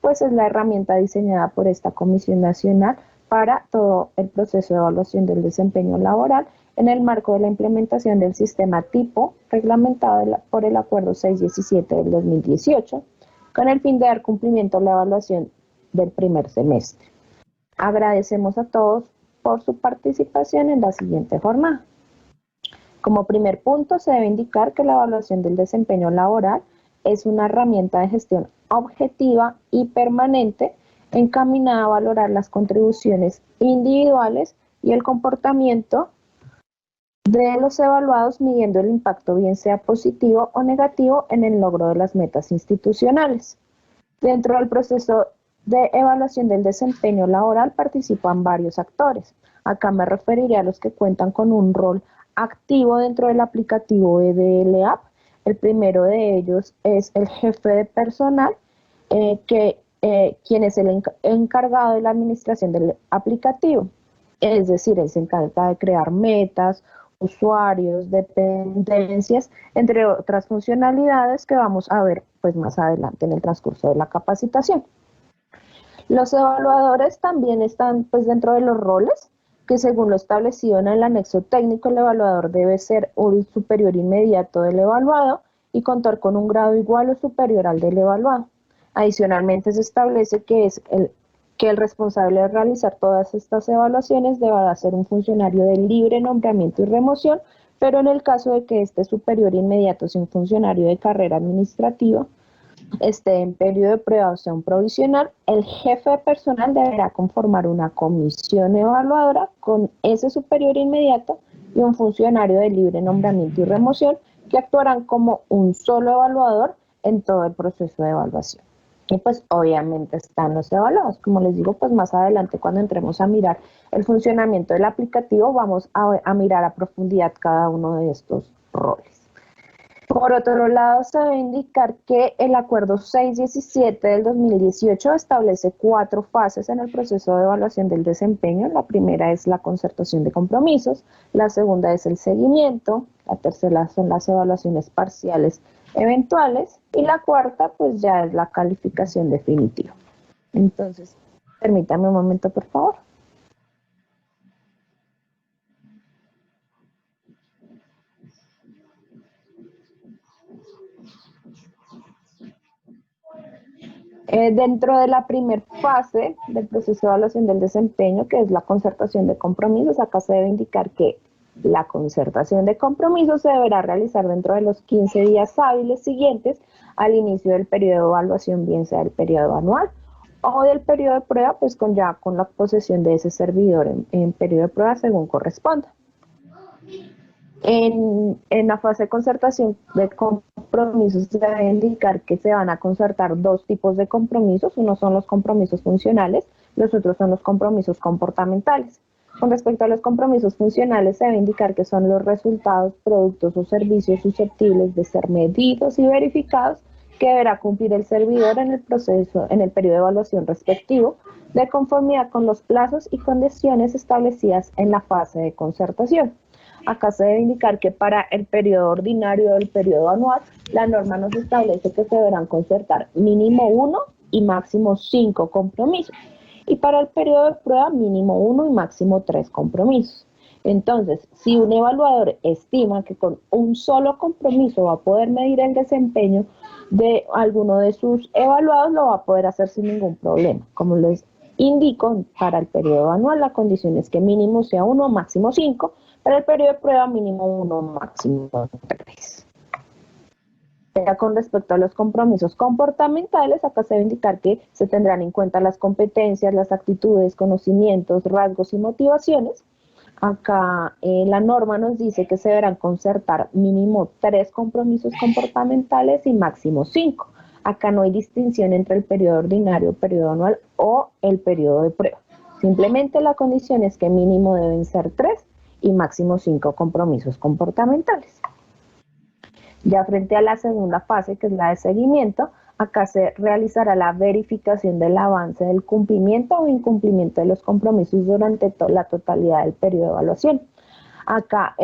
pues es la herramienta diseñada por esta Comisión Nacional para todo el proceso de evaluación del desempeño laboral en el marco de la implementación del sistema tipo reglamentado por el Acuerdo 617 del 2018, con el fin de dar cumplimiento a la evaluación del primer semestre. Agradecemos a todos por su participación en la siguiente jornada. Como primer punto, se debe indicar que la evaluación del desempeño laboral es una herramienta de gestión objetiva y permanente encaminada a valorar las contribuciones individuales y el comportamiento de los evaluados, midiendo el impacto bien sea positivo o negativo en el logro de las metas institucionales. Dentro del proceso de evaluación del desempeño laboral participan varios actores. Acá me referiré a los que cuentan con un rol activo dentro del aplicativo EDLAP. El primero de ellos es el jefe de personal, quien es el encargado de la administración del aplicativo. Es decir, él se encarga de crear metas, usuarios, dependencias, entre otras funcionalidades que vamos a ver pues más adelante en el transcurso de la capacitación. Los evaluadores también están pues dentro de los roles que, según lo establecido en el anexo técnico, el evaluador debe ser un superior inmediato del evaluado y contar con un grado igual o superior al del evaluado. Adicionalmente, se establece que el responsable de realizar todas estas evaluaciones deberá ser un funcionario de libre nombramiento y remoción, pero en el caso de que este superior inmediato sea un funcionario de carrera administrativa, esté en periodo de prueba o sea un provisional, el jefe de personal deberá conformar una comisión evaluadora con ese superior inmediato y un funcionario de libre nombramiento y remoción que actuarán como un solo evaluador en todo el proceso de evaluación. Y pues obviamente están los evaluados. Como les digo, pues más adelante cuando entremos a mirar el funcionamiento del aplicativo vamos a mirar a profundidad cada uno de estos roles. Por otro lado, se debe indicar que el Acuerdo 617 del 2018 establece 4 fases en el proceso de evaluación del desempeño. La primera es la concertación de compromisos, la segunda es el seguimiento, la tercera son las evaluaciones parciales eventuales y la cuarta pues ya es la calificación definitiva. Entonces, permítame un momento, por favor. Dentro de la primera fase del proceso de evaluación del desempeño, que es la concertación de compromisos, acá se debe indicar que la concertación de compromisos se deberá realizar dentro de los 15 días hábiles siguientes al inicio del periodo de evaluación, bien sea el periodo anual o del periodo de prueba, pues con la posesión de ese servidor en periodo de prueba según corresponda. En la fase de concertación de compromisos se debe indicar que se van a concertar 2 tipos de compromisos. Uno son los compromisos funcionales, los otros son los compromisos comportamentales. Con respecto a los compromisos funcionales, se debe indicar que son los resultados, productos o servicios susceptibles de ser medidos y verificados que deberá cumplir el servidor en el periodo de evaluación respectivo, de conformidad con los plazos y condiciones establecidas en la fase de concertación. Acá se debe indicar que para el periodo ordinario o el periodo anual, la norma nos establece que se deberán concertar mínimo 1 y máximo 5 compromisos. Y para el periodo de prueba, mínimo 1 y máximo 3 compromisos. Entonces, si un evaluador estima que con un solo compromiso va a poder medir el desempeño de alguno de sus evaluados, lo va a poder hacer sin ningún problema. Como les indico, para el periodo anual la condición es que mínimo sea 1, máximo 5, para el periodo de prueba mínimo 1, máximo 3. Ya con respecto a los compromisos comportamentales, acá se debe indicar que se tendrán en cuenta las competencias, las actitudes, conocimientos, rasgos y motivaciones. Acá la norma nos dice que se deberán concertar mínimo 3 compromisos comportamentales y máximo 5. Acá no hay distinción entre el periodo ordinario, periodo anual o el periodo de prueba. Simplemente la condición es que mínimo deben ser 3 y máximo 5 compromisos comportamentales. Ya frente a la segunda fase, que es la de seguimiento, acá se realizará la verificación del avance del cumplimiento o incumplimiento de los compromisos durante la totalidad del periodo de evaluación. Acá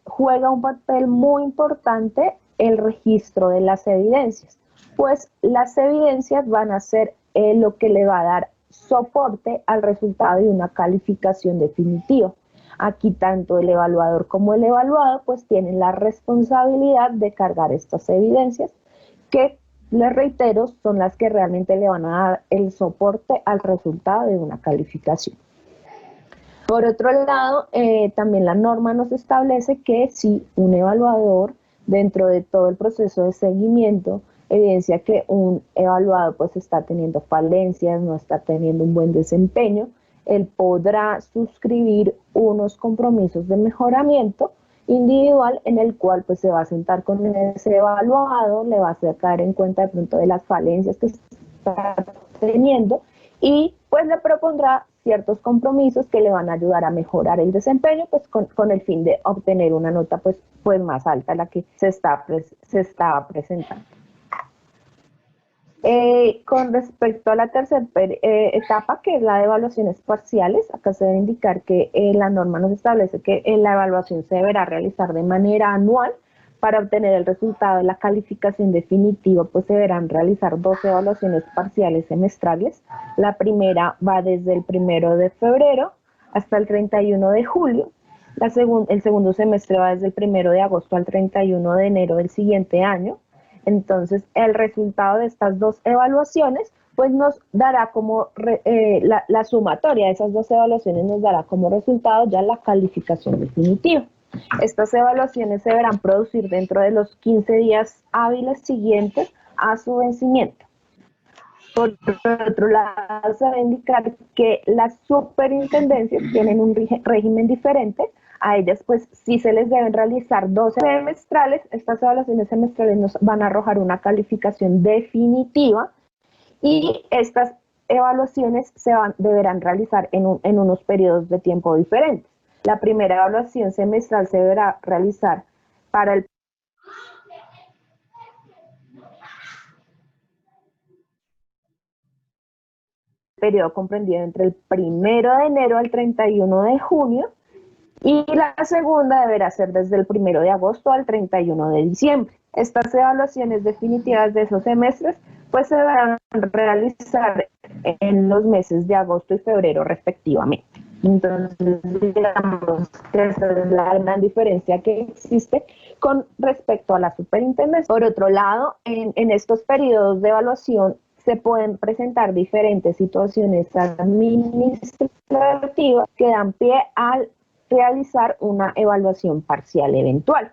juega un papel muy importante el registro de las evidencias, pues las evidencias van a ser lo que le va a dar soporte al resultado de una calificación definitiva. Aquí tanto el evaluador como el evaluado pues tienen la responsabilidad de cargar estas evidencias que, les reitero, son las que realmente le van a dar el soporte al resultado de una calificación. Por otro lado, también la norma nos establece que si un evaluador, dentro de todo el proceso de seguimiento, evidencia que un evaluado pues está teniendo falencias, no está teniendo un buen desempeño, él podrá suscribir unos compromisos de mejoramiento individual en el cual pues se va a sentar con ese evaluado, le va a hacer caer en cuenta de pronto de las falencias que está teniendo y pues le propondrá ciertos compromisos que le van a ayudar a mejorar el desempeño pues con el fin de obtener una nota pues más alta a la que se estaba presentando. Con respecto a la tercera etapa, que es la de evaluaciones parciales, acá se debe indicar que la norma nos establece que la evaluación se deberá realizar de manera anual. Para obtener el resultado de la calificación definitiva, pues se deberán realizar 2 evaluaciones parciales semestrales. La primera va desde el 1 de febrero hasta el 31 de julio. El segundo semestre va desde el 1 de agosto al 31 de enero del siguiente año. Entonces, el resultado de estas 2 evaluaciones, pues nos dará como, la sumatoria de esas 2 evaluaciones nos dará como resultado ya la calificación definitiva. Estas evaluaciones se deberán producir dentro de los 15 días hábiles siguientes a su vencimiento. Por otro lado, se debe indicar que las superintendencias tienen un régimen diferente. A ellas, pues, sí se les deben realizar 12 semestrales. Estas evaluaciones semestrales nos van a arrojar una calificación definitiva y estas evaluaciones deberán realizar en unos periodos de tiempo diferentes. La primera evaluación semestral se deberá realizar para el periodo comprendido entre el 1 de enero al 31 de junio y la segunda deberá ser desde el 1 de agosto al 31 de diciembre. Estas evaluaciones definitivas de esos semestres pues se deberán realizar en los meses de agosto y febrero respectivamente. Entonces, digamos que esa es la gran diferencia que existe con respecto a la superintendencia. Por otro lado, en estos periodos de evaluación se pueden presentar diferentes situaciones administrativas que dan pie al realizar una evaluación parcial eventual.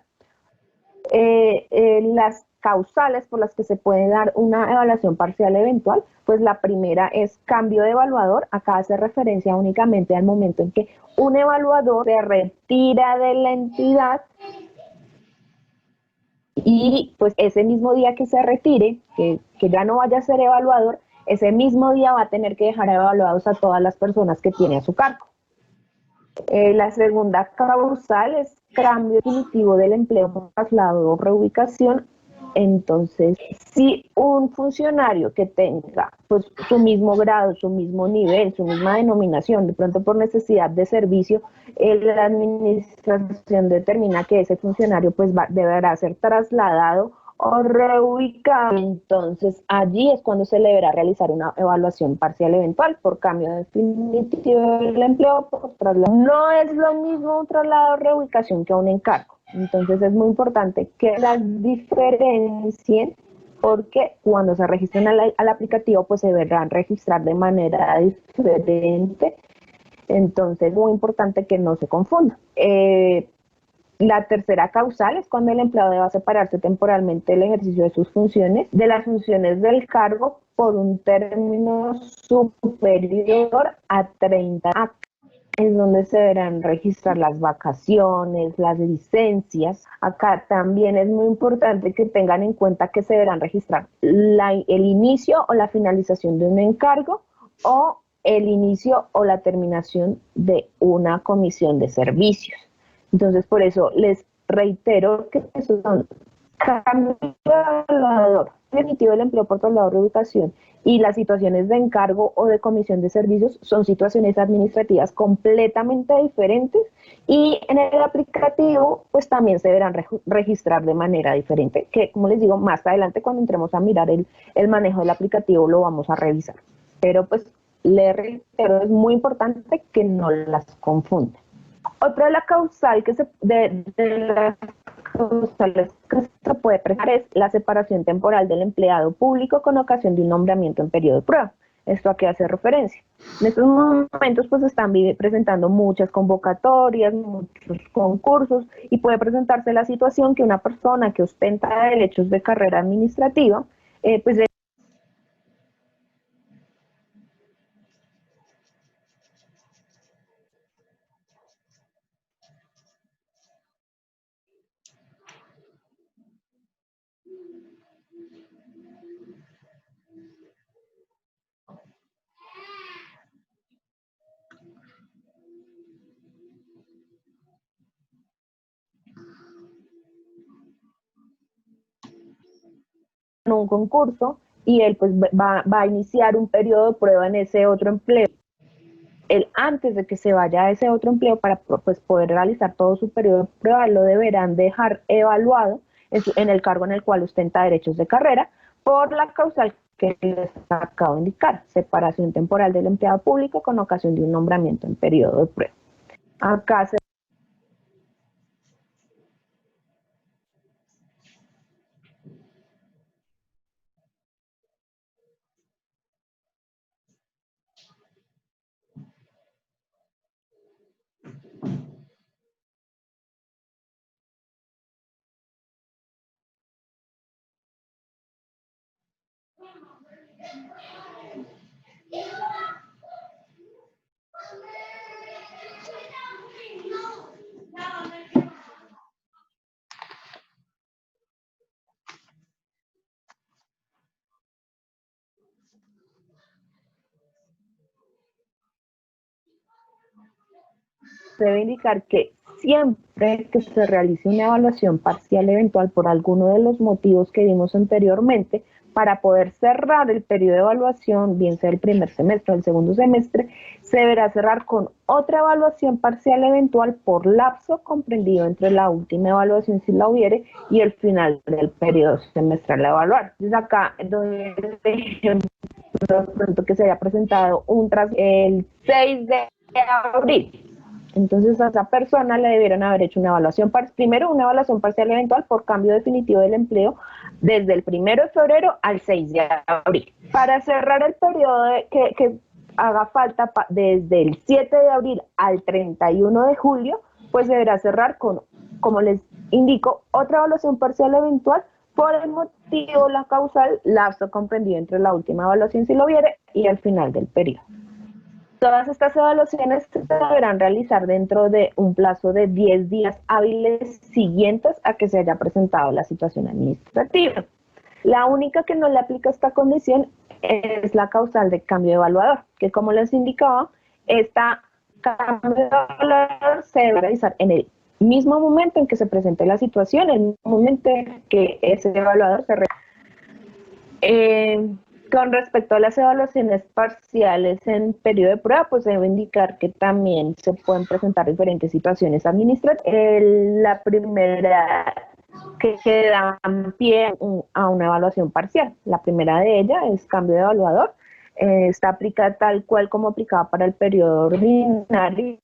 Las causales por las que se puede dar una evaluación parcial eventual, pues la primera es cambio de evaluador. Acá hace referencia únicamente al momento en que un evaluador se retira de la entidad y pues ese mismo día que se retire, que ya no vaya a ser evaluador, ese mismo día va a tener que dejar evaluados a todas las personas que tiene a su cargo. La segunda causal es cambio definitivo del empleo, traslado o reubicación. Entonces, si un funcionario que tenga pues su mismo grado, su mismo nivel, su misma denominación, de pronto por necesidad de servicio, la administración determina que ese funcionario pues deberá ser trasladado o reubicado, entonces allí es cuando se le deberá realizar una evaluación parcial eventual por cambio definitivo del empleo, por traslado. No es lo mismo un traslado o reubicación que un encargo. Entonces es muy importante que las diferencien porque cuando se registren al aplicativo pues se deberán registrar de manera diferente. Entonces es muy importante que no se confunda. La tercera causal es cuando el empleado deba separarse temporalmente del ejercicio de sus funciones, de las funciones del cargo por un término superior a 30 años. Es donde se deberán registrar las vacaciones, las licencias. Acá también es muy importante que tengan en cuenta que se deberán registrar el inicio o la finalización de un encargo o el inicio o la terminación de una comisión de servicios. Entonces, por eso les reitero que son cambio de evaluador definitivo del empleo por traslado de reubicación y las situaciones de encargo o de comisión de servicios son situaciones administrativas completamente diferentes y en el aplicativo pues también se deberán registrar de manera diferente, que como les digo, más adelante cuando entremos a mirar el manejo del aplicativo lo vamos a revisar. Pero pues le reitero, es muy importante que no las confundan. Otra de la causal que de las causales que se puede presentar es la separación temporal del empleado público con ocasión de un nombramiento en periodo de prueba. ¿Esto a qué hace referencia? En estos momentos pues están presentando muchas convocatorias, muchos concursos y puede presentarse la situación que una persona que ostenta derechos de carrera administrativa pues un concurso y él pues va a iniciar un periodo de prueba en ese otro empleo. Él antes de que se vaya a ese otro empleo para pues, poder realizar todo su periodo de prueba, lo deberán dejar evaluado en el cargo en el cual ostenta derechos de carrera por la causal que les acabo de indicar, separación temporal del empleado público con ocasión de un nombramiento en periodo de prueba. Acá se debe indicar que siempre que se realice una evaluación parcial eventual por alguno de los motivos que vimos anteriormente, para poder cerrar el periodo de evaluación, bien sea el primer semestre o el segundo semestre, se deberá cerrar con otra evaluación parcial eventual por lapso comprendido entre la última evaluación, si la hubiere, y el final del periodo semestral a evaluar. Entonces acá doy el ejemplo pronto que se haya presentado el 6 de abril. Entonces a esa persona le debieron haber hecho una evaluación, primero una evaluación parcial eventual por cambio definitivo del empleo desde el 1 de febrero al 6 de abril. Para cerrar el periodo que haga falta desde el 7 de abril al 31 de julio, pues deberá cerrar con, como les indico, otra evaluación parcial eventual por el motivo, la causal, lapso comprendido entre la última evaluación, si lo hubiere, y el final del periodo. Todas estas evaluaciones se deberán realizar dentro de un plazo de 10 días hábiles siguientes a que se haya presentado la situación administrativa. La única que no le aplica esta condición es la causal de cambio de evaluador, que como les indicaba, esta cambio de evaluador se debe realizar en el mismo momento en que se presente la situación, en el mismo momento en que ese evaluador se con respecto a las evaluaciones parciales en periodo de prueba, pues debo indicar que también se pueden presentar diferentes situaciones administrativas. La primera que da pie a una evaluación parcial. La primera de ellas es cambio de evaluador. Está aplicada tal cual como aplicada para el periodo ordinario.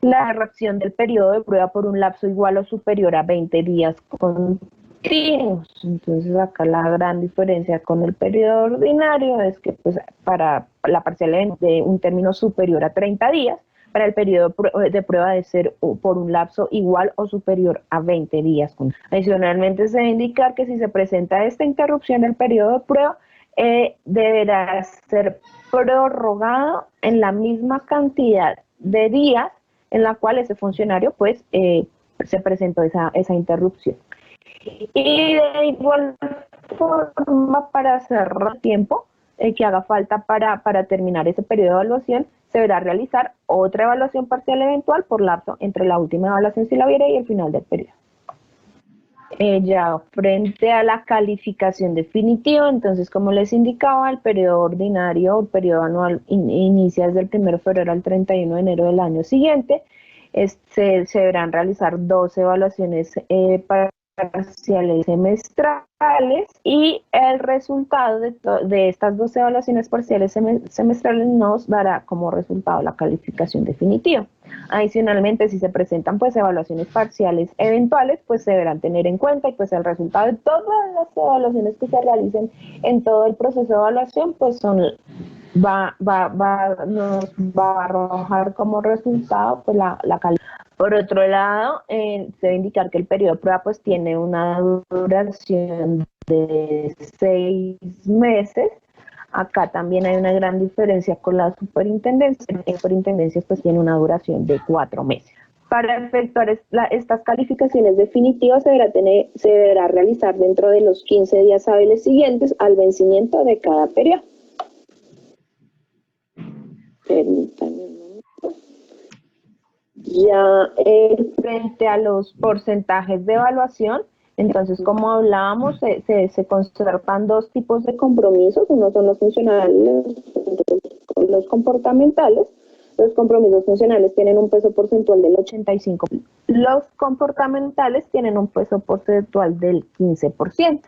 La reacción del periodo de prueba por un lapso igual o superior a 20 días continuos. Entonces acá la gran diferencia con el periodo ordinario es que pues para la parcial de un término superior a 30 días, para el periodo de prueba de ser por un lapso igual o superior a 20 días. Adicionalmente se debe indicar que si se presenta esta interrupción del periodo de prueba, deberá ser prorrogado en la misma cantidad de días en la cual ese funcionario pues se presentó esa interrupción. Y de igual forma, para cerrar el tiempo que haga falta para terminar ese periodo de evaluación, se deberá realizar otra evaluación parcial eventual por lapso entre la última evaluación, si la hubiera, y el final del periodo. Ya frente a la calificación definitiva, entonces como les indicaba, el periodo ordinario o el periodo anual inicia desde el 1 de febrero al 31 de enero del año siguiente. Se deberán realizar dos evaluaciones parciales semestrales y el resultado de estas dos evaluaciones parciales semestrales nos dará como resultado la calificación definitiva. Adicionalmente, si se presentan pues evaluaciones parciales eventuales, pues se deberán tener en cuenta y pues el resultado de todas las evaluaciones que se realicen en todo el proceso de evaluación pues nos va a arrojar como resultado pues la calidad. Por otro lado, se debe indicar que el periodo de prueba pues tiene una duración de 6 meses. Acá también hay una gran diferencia con la superintendencia. La superintendencia pues tiene una duración de 4 meses. Para efectuar estas calificaciones definitivas se deberá realizar dentro de los 15 días hábiles siguientes al vencimiento de cada periodo. Permítanme un momento. Ya frente a los porcentajes de evaluación, entonces como hablábamos, se conservan dos tipos de compromisos, uno son los funcionales, los comportamentales. Los compromisos funcionales tienen un peso porcentual del 85%, los comportamentales tienen un peso porcentual del 15%.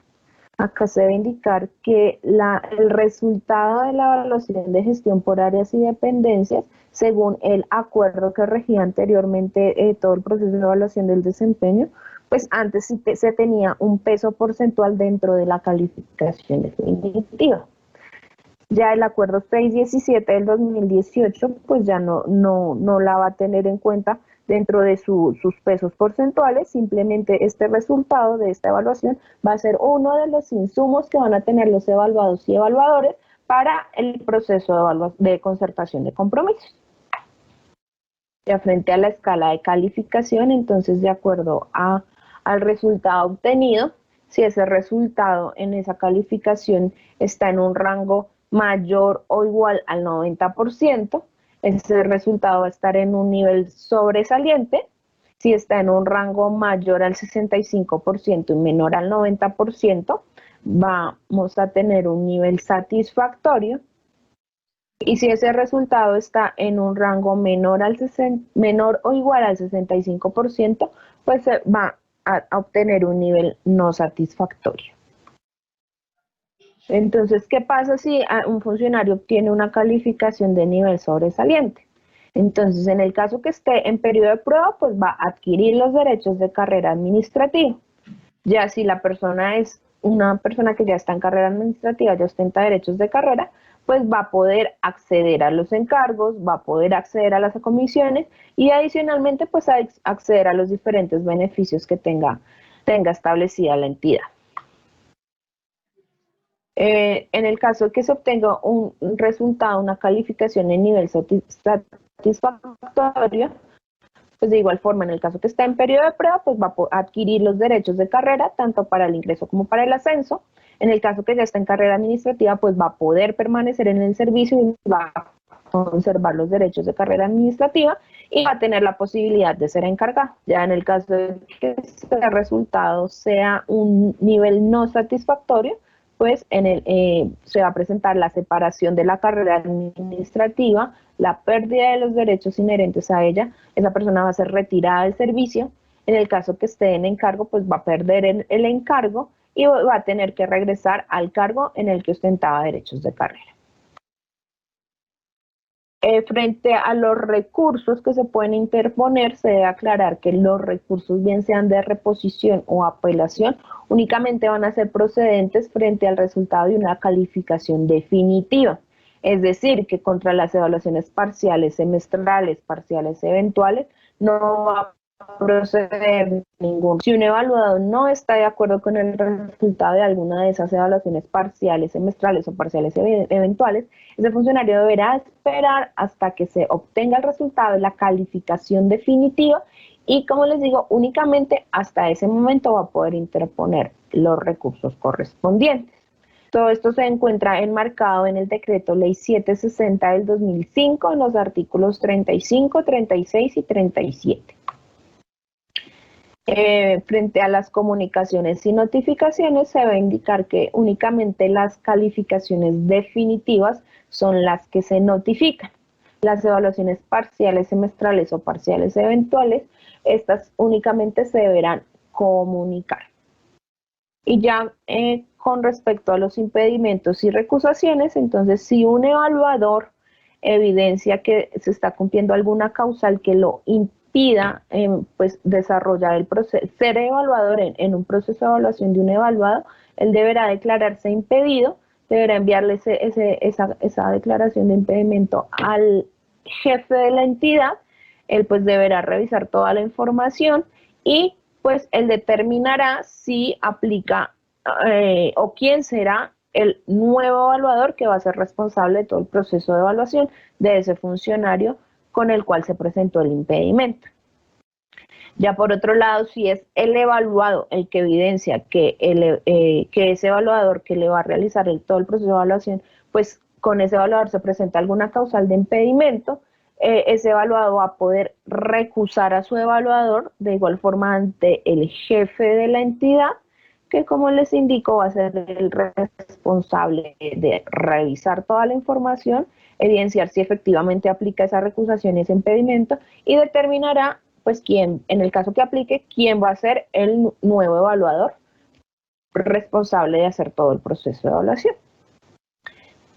Acá se debe indicar que el resultado de la evaluación de gestión por áreas y dependencias, según el acuerdo que regía anteriormente todo el proceso de evaluación del desempeño, pues antes sí se tenía un peso porcentual dentro de la calificación definitiva. Ya el acuerdo 617 del 2018, pues ya no la va a tener en cuenta dentro de sus pesos porcentuales. Simplemente este resultado de esta evaluación va a ser uno de los insumos que van a tener los evaluados y evaluadores para el proceso de concertación de compromisos. Ya frente a la escala de calificación, entonces de acuerdo al resultado obtenido, si ese resultado en esa calificación está en un rango mayor o igual al 90%, ese resultado va a estar en un nivel sobresaliente. Si está en un rango mayor al 65% y menor al 90%, vamos a tener un nivel satisfactorio. Y si ese resultado está en un rango menor o igual al 65%, pues se va a obtener un nivel no satisfactorio. Entonces, ¿qué pasa si un funcionario obtiene una calificación de nivel sobresaliente? Entonces, en el caso que esté en periodo de prueba, pues va a adquirir los derechos de carrera administrativa. Ya si la persona es una persona que ya está en carrera administrativa, ya ostenta derechos de carrera, pues va a poder acceder a los encargos, va a poder acceder a las comisiones y adicionalmente pues a acceder a los diferentes beneficios que tenga establecida la entidad. En el caso de que se obtenga un resultado, una calificación en nivel satisfactorio, pues de igual forma, en el caso que está en periodo de prueba, pues va a adquirir los derechos de carrera, tanto para el ingreso como para el ascenso. En el caso que ya está en carrera administrativa, pues va a poder permanecer en el servicio y va a conservar los derechos de carrera administrativa y va a tener la posibilidad de ser encargado. Ya en el caso de que el resultado sea un nivel no satisfactorio, pues se va a presentar la separación de la carrera administrativa, la pérdida de los derechos inherentes a ella, esa persona va a ser retirada del servicio. En el caso que esté en encargo, pues va a perder el encargo y va a tener que regresar al cargo en el que ostentaba derechos de carrera. Frente a los recursos que se pueden interponer, se debe aclarar que los recursos, bien sean de reposición o apelación, únicamente van a ser procedentes frente al resultado de una calificación definitiva. Es decir, que contra las evaluaciones parciales, semestrales, parciales, eventuales, no va a proceder ninguno. Si un evaluador no está de acuerdo con el resultado de alguna de esas evaluaciones parciales, semestrales o parciales eventuales, ese funcionario deberá esperar hasta que se obtenga el resultado de la calificación definitiva y, como les digo, únicamente hasta ese momento va a poder interponer los recursos correspondientes. Todo esto se encuentra enmarcado en el Decreto Ley 760 del 2005 en los artículos 35, 36 y 37. Frente a las comunicaciones y notificaciones, se va a indicar que únicamente las calificaciones definitivas son las que se notifican. Las evaluaciones parciales, semestrales o parciales eventuales, estas únicamente se deberán comunicar. Y ya con respecto a los impedimentos y recusaciones, entonces si un evaluador evidencia que se está cumpliendo alguna causal que lo impida pues desarrollar el proceso, ser evaluador en un proceso de evaluación de un evaluado, él deberá declararse impedido, deberá enviarle esa declaración de impedimento al jefe de la entidad, él pues deberá revisar toda la información y pues él determinará si aplica o quién será el nuevo evaluador que va a ser responsable de todo el proceso de evaluación de ese funcionario con el cual se presentó el impedimento. Ya por otro lado, si es el evaluado el que evidencia que ese evaluador que le va a realizar todo el proceso de evaluación, pues con ese evaluador se presenta alguna causal de impedimento, ese evaluado va a poder recusar a su evaluador de igual forma ante el jefe de la entidad, que como les indico va a ser el responsable de revisar toda la información, evidenciar si efectivamente aplica esa recusación y ese impedimento y determinará pues quién, en el caso que aplique, quién va a ser el nuevo evaluador responsable de hacer todo el proceso de evaluación.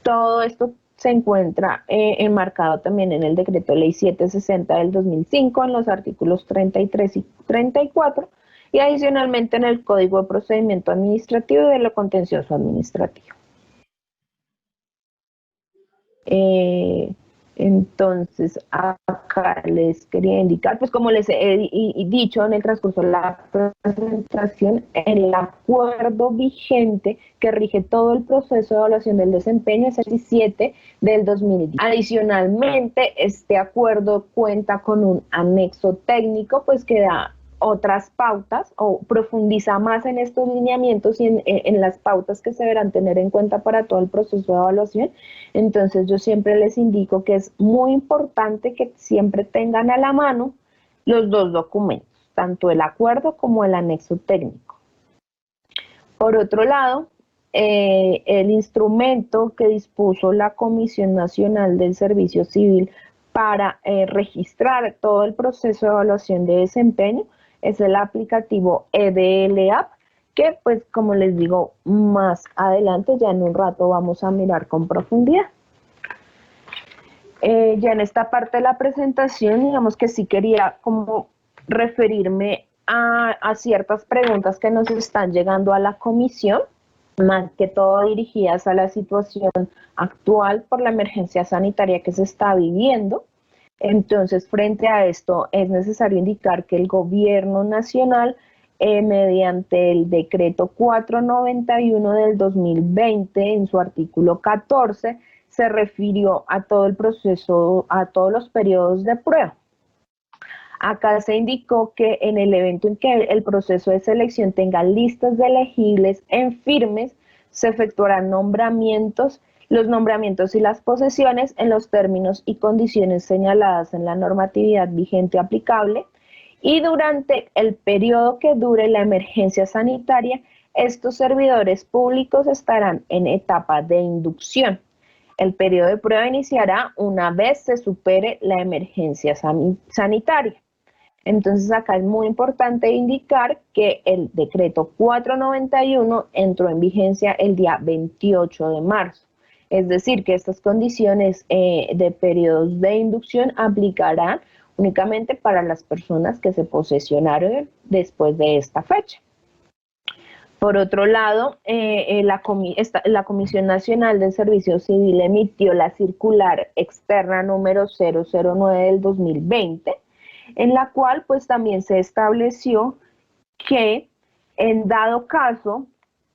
Todo esto se encuentra enmarcado también en el decreto ley 760 del 2005 en los artículos 33 y 34 y adicionalmente en el Código de Procedimiento Administrativo y de lo Contencioso Administrativo. Entonces, acá les quería indicar, pues como les he dicho en el transcurso de la presentación, el acuerdo vigente que rige todo el proceso de evaluación del desempeño es el 17 del 2010. Adicionalmente, este acuerdo cuenta con un anexo técnico, pues que da otras pautas o profundiza más en estos lineamientos y en las pautas que se deberán tener en cuenta para todo el proceso de evaluación. Entonces yo siempre les indico que es muy importante que siempre tengan a la mano los dos documentos, tanto el acuerdo como el anexo técnico. Por otro lado, el instrumento que dispuso la Comisión Nacional del Servicio Civil para registrar todo el proceso de evaluación de desempeño es el aplicativo EDL-App, que pues como les digo, más adelante, ya en un rato vamos a mirar con profundidad. Ya en esta parte de la presentación, digamos que sí quería como referirme a ciertas preguntas que nos están llegando a la comisión, más que todo dirigidas a la situación actual por la emergencia sanitaria que se está viviendo. Entonces, frente a esto, es necesario indicar que el gobierno nacional, mediante el decreto 491 del 2020, en su artículo 14, se refirió a todo el proceso, a todos los periodos de prueba. Acá se indicó que en el evento en que el proceso de selección tenga listas de elegibles en firmes, se efectuarán nombramientos, los nombramientos y las posesiones en los términos y condiciones señaladas en la normatividad vigente aplicable, y durante el periodo que dure la emergencia sanitaria, estos servidores públicos estarán en etapa de inducción. El periodo de prueba iniciará una vez se supere la emergencia sanitaria. Entonces acá es muy importante indicar que el decreto 491 entró en vigencia el día 28 de marzo. Es decir, que estas condiciones de periodos de inducción aplicarán únicamente para las personas que se posesionaron después de esta fecha. Por otro lado, la Comisión Nacional del Servicio Civil emitió la circular externa número 009 del 2020, en la cual pues también se estableció que en dado caso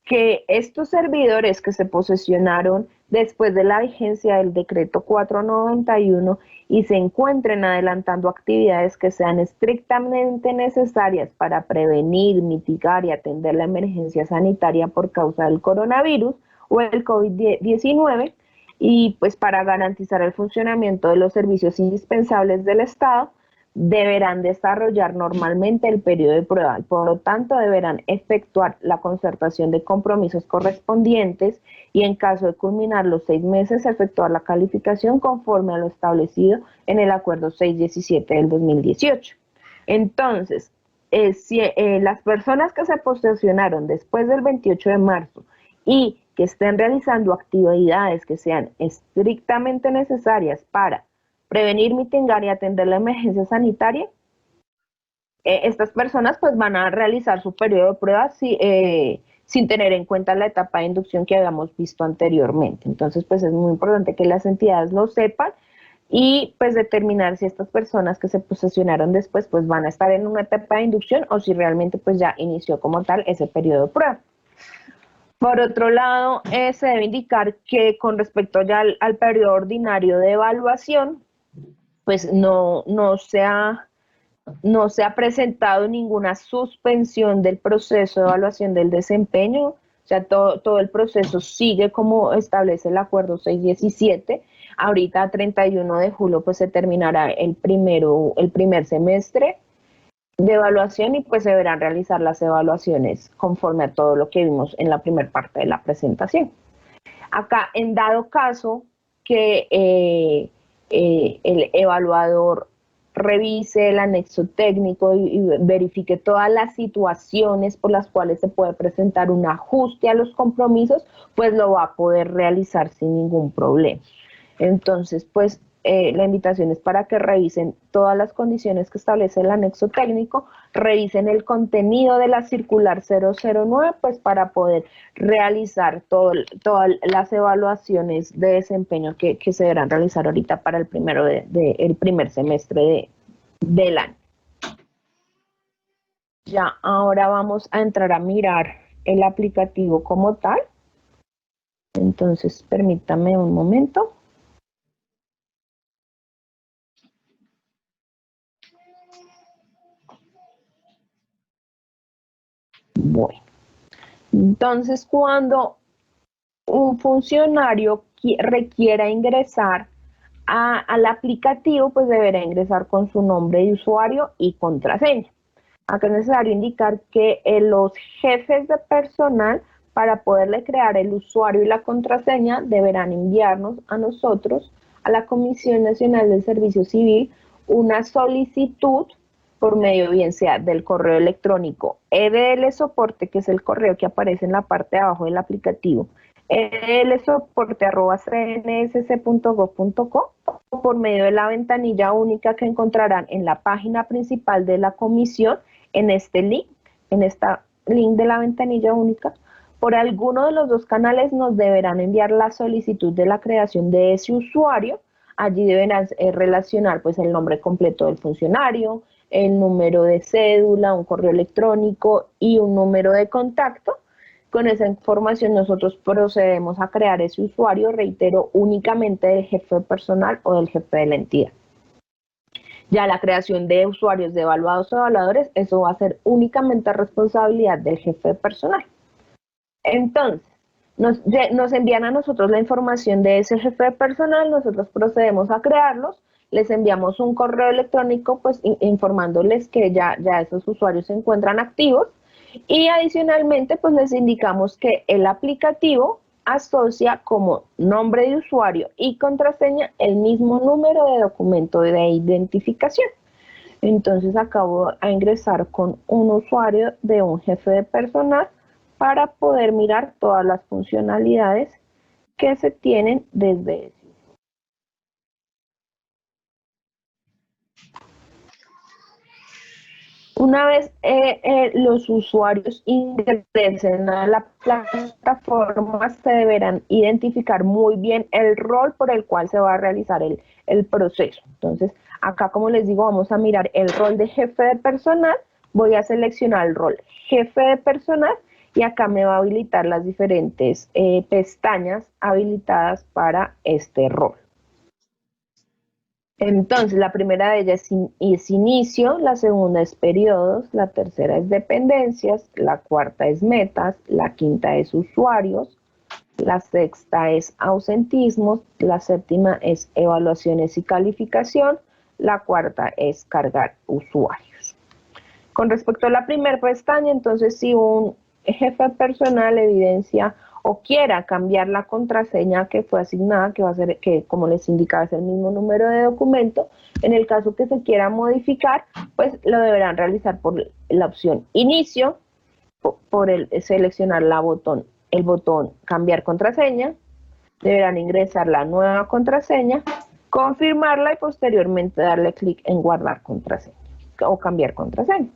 que estos servidores que se posesionaron después de la vigencia del decreto 491 y se encuentren adelantando actividades que sean estrictamente necesarias para prevenir, mitigar y atender la emergencia sanitaria por causa del coronavirus o el COVID-19 y pues para garantizar el funcionamiento de los servicios indispensables del Estado, deberán desarrollar normalmente el periodo de prueba. Por lo tanto, deberán efectuar la concertación de compromisos correspondientes y en caso de culminar los 6 meses, efectuar la calificación conforme a lo establecido en el Acuerdo 617 del 2018. Entonces, si las personas que se posesionaron después del 28 de marzo y que estén realizando actividades que sean estrictamente necesarias para prevenir, mitigar y atender la emergencia sanitaria, estas personas pues van a realizar su periodo de prueba sin tener en cuenta la etapa de inducción que habíamos visto anteriormente. Entonces pues es muy importante que las entidades lo sepan y pues determinar si estas personas que se posesionaron después pues van a estar en una etapa de inducción o si realmente pues ya inició como tal ese periodo de prueba. Por otro lado, se debe indicar que con respecto ya al periodo ordinario de evaluación, pues no se ha presentado ninguna suspensión del proceso de evaluación del desempeño, o sea, todo el proceso sigue como establece el Acuerdo 617. Ahorita a 31 de julio pues se terminará el primer semestre de evaluación y pues se deberán realizar las evaluaciones conforme a todo lo que vimos en la primera parte de la presentación. Acá, en dado caso que el evaluador revise el anexo técnico y verifique todas las situaciones por las cuales se puede presentar un ajuste a los compromisos, pues lo va a poder realizar sin ningún problema. Entonces, pues la invitación es para que revisen todas las condiciones que establece el anexo técnico, revisen el contenido de la circular 009, pues para poder realizar todas las evaluaciones de desempeño que se deberán realizar ahorita para el primer semestre del año. Ya, ahora vamos a entrar a mirar el aplicativo como tal. Entonces, permítame un momento. Bueno, entonces cuando un funcionario requiera ingresar al aplicativo, pues deberá ingresar con su nombre de usuario y contraseña. Acá es necesario indicar que los jefes de personal, para poderle crear el usuario y la contraseña, deberán enviarnos a nosotros, a la Comisión Nacional del Servicio Civil, una solicitud por medio bien sea del correo electrónico edlsoporte, que es el correo que aparece en la parte de abajo del aplicativo, edlsoporte@cnsc.gov.co, o por medio de la ventanilla única que encontrarán en la página principal de la comisión, en este link de la ventanilla única. Por alguno de los dos canales nos deberán enviar la solicitud de la creación de ese usuario. Allí deberán relacionar pues el nombre completo del funcionario, el número de cédula, un correo electrónico y un número de contacto. Con esa información nosotros procedemos a crear ese usuario, reitero, únicamente del jefe de personal o del jefe de la entidad. Ya la creación de usuarios de evaluados o evaluadores, eso va a ser únicamente responsabilidad del jefe de personal. Entonces, nos envían a nosotros la información de ese jefe de personal, nosotros procedemos a crearlos, les enviamos un correo electrónico pues informándoles que ya esos usuarios se encuentran activos y adicionalmente pues les indicamos que el aplicativo asocia como nombre de usuario y contraseña el mismo número de documento de identificación. Entonces acabo a ingresar con un usuario de un jefe de personal para poder mirar todas las funcionalidades que se tienen desde ese. Una vez los usuarios ingresen a la plataforma, se deberán identificar muy bien el rol por el cual se va a realizar el proceso. Entonces, acá, como les digo, vamos a mirar el rol de jefe de personal. Voy a seleccionar el rol jefe de personal y acá me va a habilitar las diferentes pestañas habilitadas para este rol. Entonces, la primera de ellas es inicio, la segunda es periodos, la tercera es dependencias, la cuarta es metas, la quinta es usuarios, la sexta es ausentismos, la séptima es evaluaciones y calificación, La cuarta es cargar usuarios. Con respecto a la primera pestaña, entonces si un jefe personal evidencia o quiera cambiar la contraseña que fue asignada, que va a ser, que como les indicaba es el mismo número de documento, en el caso que se quiera modificar, pues lo deberán realizar por la opción inicio, por el seleccionar el botón cambiar contraseña, deberán ingresar la nueva contraseña, confirmarla y posteriormente darle clic en guardar contraseña o cambiar contraseña.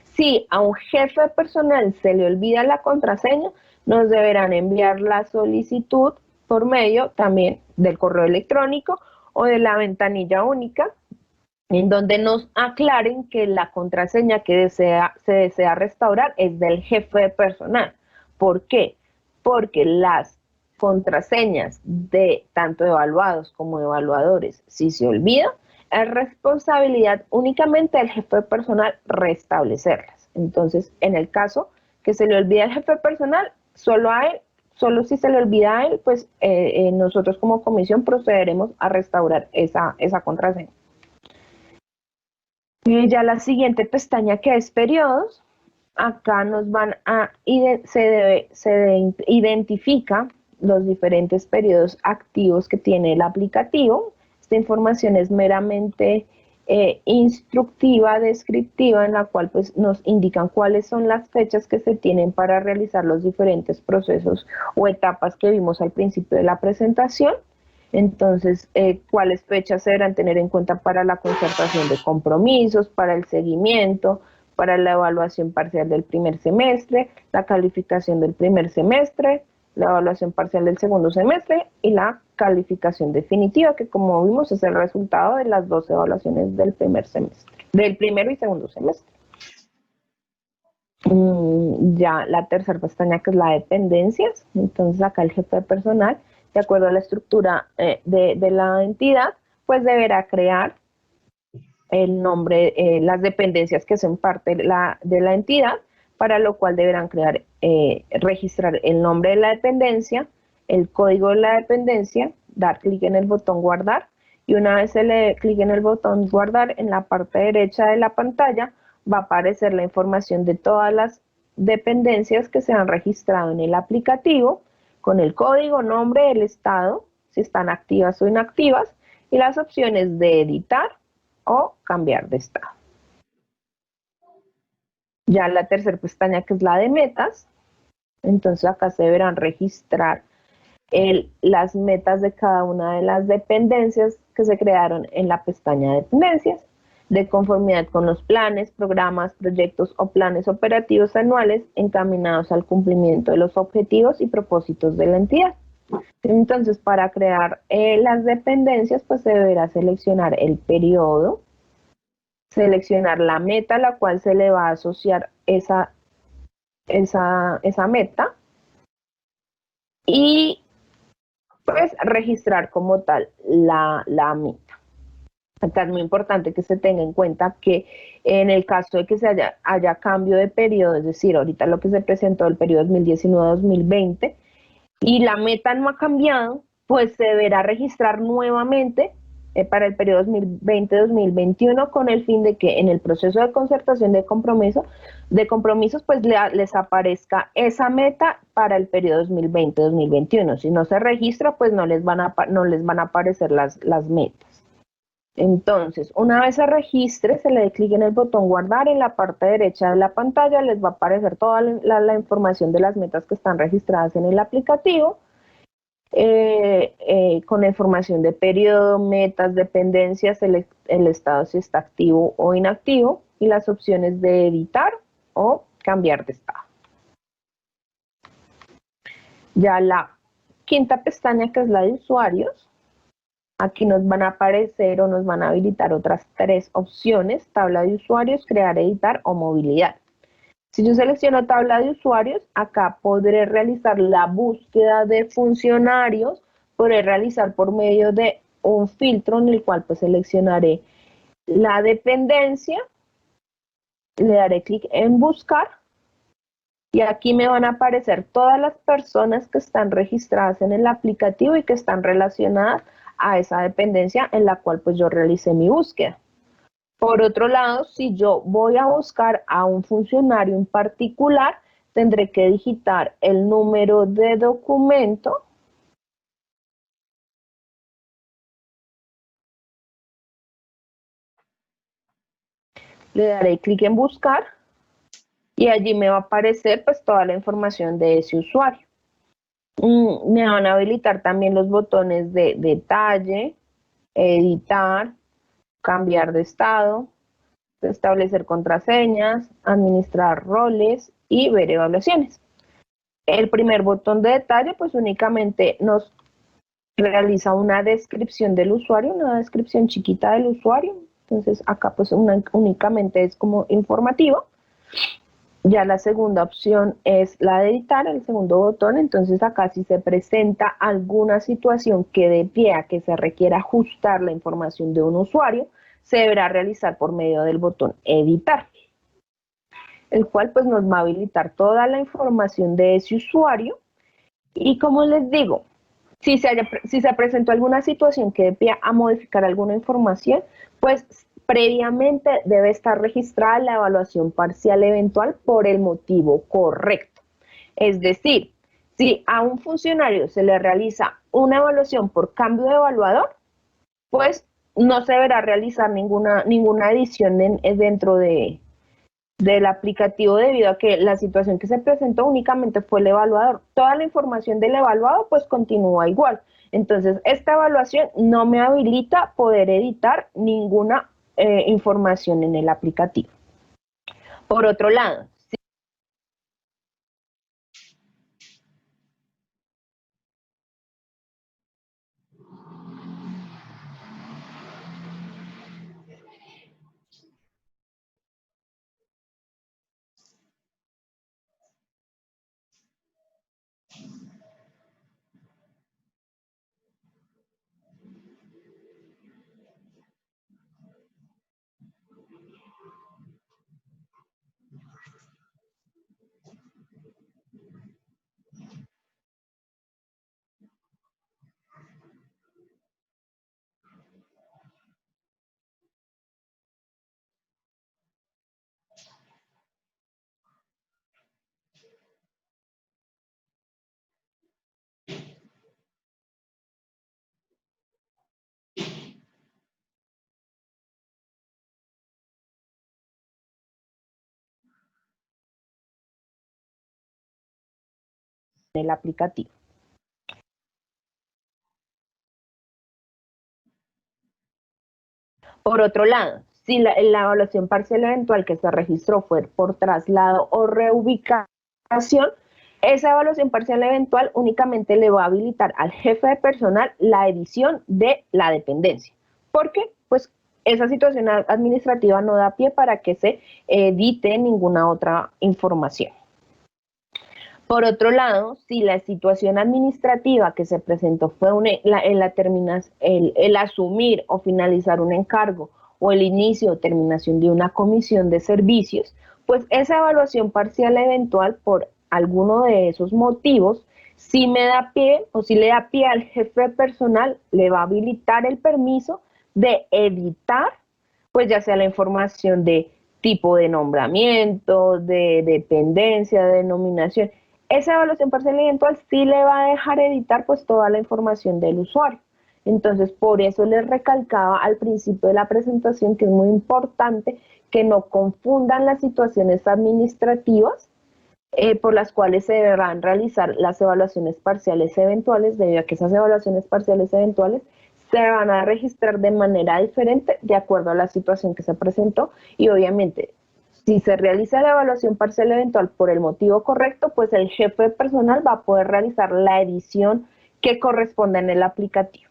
Si a un jefe personal se le olvida la contraseña, nos deberán enviar la solicitud por medio también del correo electrónico o de la ventanilla única, en donde nos aclaren que la contraseña que se desea restaurar es del jefe personal. ¿Por qué? Porque las contraseñas de tanto evaluados como evaluadores, si se olvida, es responsabilidad únicamente del jefe personal restablecerlas. Entonces, en el caso que se le olvida al jefe personal, solo a él, solo si se le olvida a él, pues nosotros como comisión procederemos a restaurar esa contraseña. Y ya la siguiente pestaña, que es periodos, acá nos van a identifica los diferentes periodos activos que tiene el aplicativo. Esta información es meramente instructiva, descriptiva, en la cual pues nos indican cuáles son las fechas que se tienen para realizar los diferentes procesos o etapas que vimos al principio de la presentación. Entonces, cuáles fechas se deberán tener en cuenta para la concertación de compromisos, para el seguimiento, para la evaluación parcial del primer semestre, la calificación del primer semestre, la evaluación parcial del segundo semestre y la calificación definitiva, que como vimos es el resultado de las dos evaluaciones del primer semestre, del primero y segundo semestre. Ya la tercera pestaña, que es la dependencias. Entonces acá el jefe de personal, de acuerdo a la estructura de la entidad, pues deberá crear el nombre, las dependencias que son parte de la entidad, para lo cual deberán registrar el nombre de la dependencia, el código de la dependencia, dar clic en el botón guardar, y una vez se le clic en el botón guardar, en la parte derecha de la pantalla va a aparecer la información de todas las dependencias que se han registrado en el aplicativo, con el código, nombre, el estado, si están activas o inactivas, y las opciones de editar o cambiar de estado. Ya la tercera pestaña, que es la de metas, entonces acá se deberán registrar las metas de cada una de las dependencias que se crearon en la pestaña de dependencias, de conformidad con los planes, programas, proyectos o planes operativos anuales encaminados al cumplimiento de los objetivos y propósitos de la entidad. Entonces, para crear las dependencias, pues se deberá seleccionar el periodo, seleccionar la meta a la cual se le va a asociar esa meta, y pues registrar como tal la meta. Acá es muy importante que se tenga en cuenta que en el caso de que haya cambio de periodo, es decir, ahorita lo que se presentó el periodo 2019-2020 y la meta no ha cambiado, pues se deberá registrar nuevamente para el periodo 2020-2021, con el fin de que en el proceso de concertación de compromisos pues les aparezca esa meta para el periodo 2020-2021. Si no se registra, pues no les van a aparecer las metas. Entonces, una vez se registre, se le dé clic en el botón guardar, en la parte derecha de la pantalla les va a aparecer toda la información de las metas que están registradas en el aplicativo, con la información de periodo, metas, dependencias, el estado si está activo o inactivo, y las opciones de editar o cambiar de estado. Ya la quinta pestaña, que es la de usuarios, aquí nos van a aparecer o nos van a habilitar otras tres opciones: tabla de usuarios, crear, editar o movilidad. Si yo selecciono tabla de usuarios, acá podré realizar la búsqueda de funcionarios, podré realizar por medio de un filtro en el cual pues seleccionaré la dependencia, le daré clic en buscar y aquí me van a aparecer todas las personas que están registradas en el aplicativo y que están relacionadas a esa dependencia en la cual pues yo realicé mi búsqueda. Por otro lado, si yo voy a buscar a un funcionario en particular, tendré que digitar el número de documento, le daré clic en buscar y allí me va a aparecer pues toda la información de ese usuario. Me van a habilitar también los botones de detalle, editar, cambiar de estado, establecer contraseñas, administrar roles y ver evaluaciones. El primer botón de detalle pues únicamente nos realiza una descripción del usuario, una descripción chiquita del usuario. Entonces acá pues únicamente es como informativo. Ya la segunda opción es la de editar, el segundo botón. Entonces acá si se presenta alguna situación que dé pie a que se requiera ajustar la información de un usuario, se deberá realizar por medio del botón editar, el cual pues nos va a habilitar toda la información de ese usuario. Y como les digo, si se presentó alguna situación que dé pie a modificar alguna información, pues previamente debe estar registrada la evaluación parcial eventual por el motivo correcto. Es decir, si a un funcionario se le realiza una evaluación por cambio de evaluador, pues no se deberá realizar ninguna edición dentro del aplicativo debido a que la situación que se presentó únicamente fue el evaluador. Toda la información del evaluado pues continúa igual. Entonces, esta evaluación no me habilita poder editar ninguna información en el aplicativo. Por otro lado, en el aplicativo. Por otro lado, si la evaluación parcial eventual que se registró fue por traslado o reubicación, esa evaluación parcial eventual únicamente le va a habilitar al jefe de personal la edición de la dependencia. ¿Por qué? Pues esa situación administrativa no da pie para que se edite ninguna otra información. Por otro lado, si la situación administrativa que se presentó fue el asumir o finalizar un encargo o el inicio o terminación de una comisión de servicios, pues esa evaluación parcial eventual por alguno de esos motivos, si me da pie o si le da pie al jefe de personal, le va a habilitar el permiso de editar, pues ya sea la información de tipo de nombramiento, de dependencia, de denominación. Esa evaluación parcial eventual sí le va a dejar editar pues toda la información del usuario. Entonces, por eso les recalcaba al principio de la presentación que es muy importante que no confundan las situaciones administrativas por las cuales se deberán realizar las evaluaciones parciales eventuales, debido a que esas evaluaciones parciales eventuales se van a registrar de manera diferente de acuerdo a la situación que se presentó y obviamente si se realiza la evaluación parcial eventual por el motivo correcto, pues el jefe de personal va a poder realizar la edición que corresponda en el aplicativo.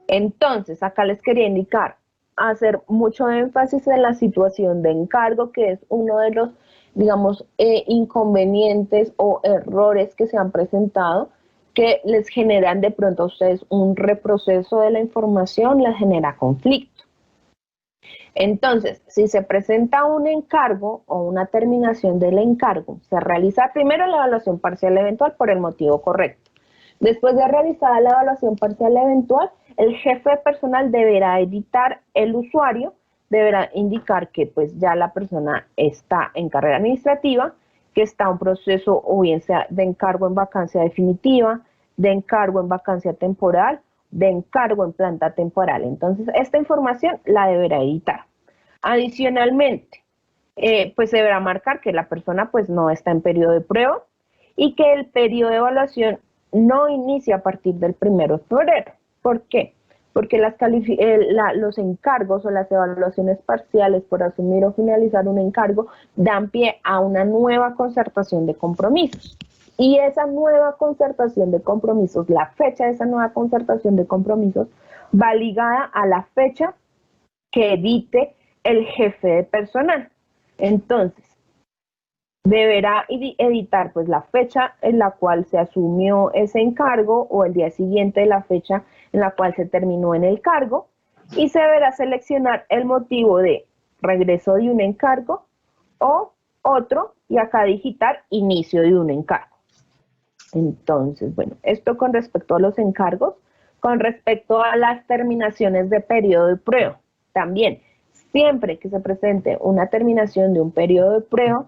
Entonces, acá les quería indicar, hacer mucho énfasis en la situación de encargo, que es uno de los, digamos, inconvenientes o errores que se han presentado, que les generan de pronto a ustedes un reproceso de la información, les genera conflicto. Entonces, si se presenta un encargo o una terminación del encargo, se realiza primero la evaluación parcial eventual por el motivo correcto. Después de realizada la evaluación parcial eventual, el jefe de personal deberá editar el usuario, deberá indicar que pues ya la persona está en carrera administrativa, que está en un proceso o bien sea de encargo en vacancia definitiva, de encargo en vacancia temporal, de encargo en planta temporal. Entonces, esta información la deberá editar. Adicionalmente, pues se deberá marcar que la persona pues no está en periodo de prueba y que el periodo de evaluación no inicia a partir del 1 de febrero. ¿Por qué? Porque los encargos o las evaluaciones parciales por asumir o finalizar un encargo dan pie a una nueva concertación de compromisos. Y esa nueva concertación de compromisos, la fecha de esa nueva concertación de compromisos, va ligada a la fecha que edite el jefe de personal. Entonces, deberá editar pues la fecha en la cual se asumió ese encargo o el día siguiente de la fecha en la cual se terminó en el cargo y se deberá seleccionar el motivo de regreso de un encargo o otro y acá digitar inicio de un encargo. Entonces, bueno, esto con respecto a los encargos. Con respecto a las terminaciones de periodo de prueba, también, siempre que se presente una terminación de un periodo de prueba,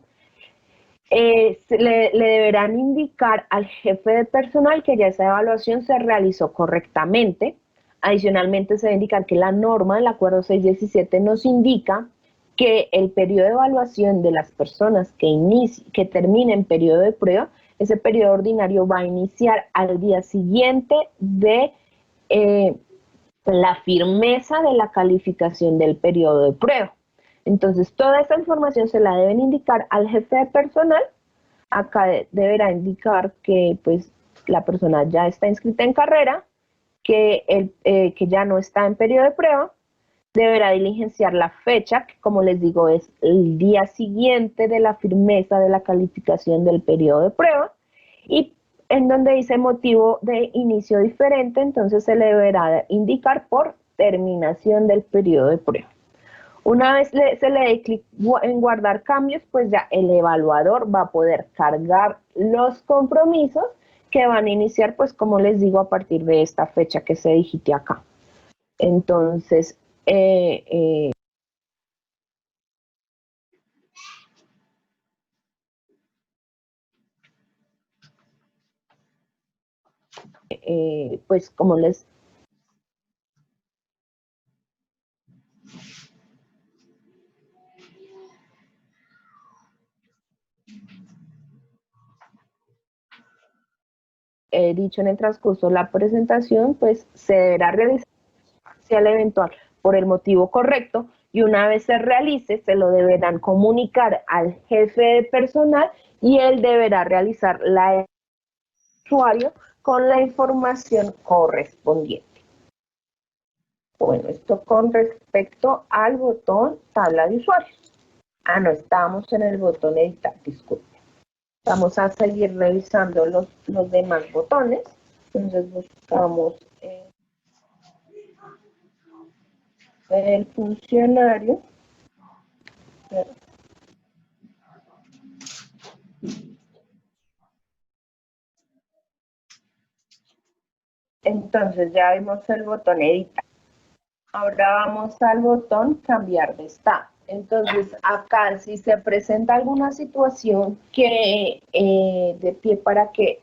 le deberán indicar al jefe de personal que ya esa evaluación se realizó correctamente. Adicionalmente, se debe indicar que la norma del acuerdo 617 nos indica que el periodo de evaluación de las personas que terminen periodo de prueba, ese periodo ordinario va a iniciar al día siguiente de la firmeza de la calificación del periodo de prueba. Entonces, toda esa información se la deben indicar al jefe de personal. Acá deberá indicar que pues, la persona ya está inscrita en carrera, que ya no está en periodo de prueba, deberá diligenciar la fecha, que como les digo es el día siguiente de la firmeza de la calificación del periodo de prueba, y en donde dice motivo de inicio diferente, entonces se le deberá indicar por terminación del periodo de prueba. Una vez se le dé clic en guardar cambios, pues ya el evaluador va a poder cargar los compromisos que van a iniciar, pues como les digo, a partir de esta fecha que se digite acá. Entonces, pues como les he dicho en el transcurso de la presentación, pues se deberá realizar el eventual por el motivo correcto y una vez se realice, se lo deberán comunicar al jefe de personal y él deberá realizar la usuario con la información correspondiente. Bueno, esto con respecto al botón tabla de usuarios. Ah, no, estamos en el botón editar, disculpen. Vamos a seguir revisando los demás botones. Entonces buscamos el funcionario. Entonces ya vimos el botón editar. Ahora vamos al botón cambiar de estado. Entonces acá si se presenta alguna situación que de pie para que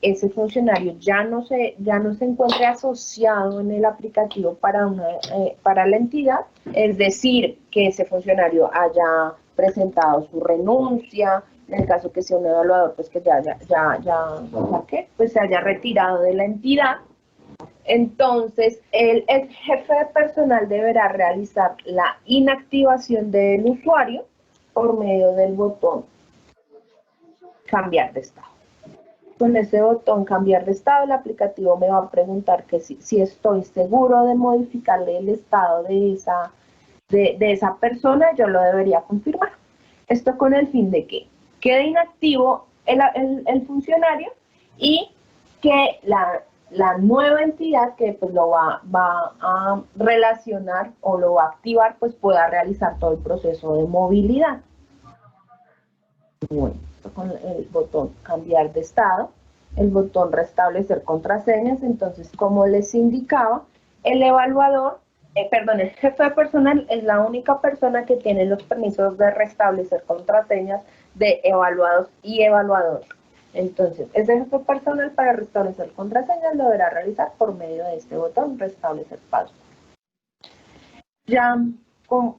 ese funcionario ya no se encuentre asociado en el aplicativo para la entidad, es decir, que ese funcionario haya presentado su renuncia, en el caso que sea un evaluador, pues que pues se haya retirado de la entidad. Entonces, el jefe de personal deberá realizar la inactivación del usuario por medio del botón cambiar de estado. Con ese botón cambiar de estado, el aplicativo me va a preguntar que si estoy seguro de modificarle el estado de esa persona, yo lo debería confirmar. Esto con el fin de que quede inactivo el funcionario y que la nueva entidad que pues lo va a relacionar o lo va a activar, pues pueda realizar todo el proceso de movilidad. Bueno, con el botón cambiar de estado, el botón restablecer contraseñas, entonces como les indicaba, El evaluador, el jefe de personal es la única persona que tiene los permisos de restablecer contraseñas de evaluados y evaluadores. Entonces, ese jefe personal para restablecer contraseñas lo deberá realizar por medio de este botón, restablecer password. Ya con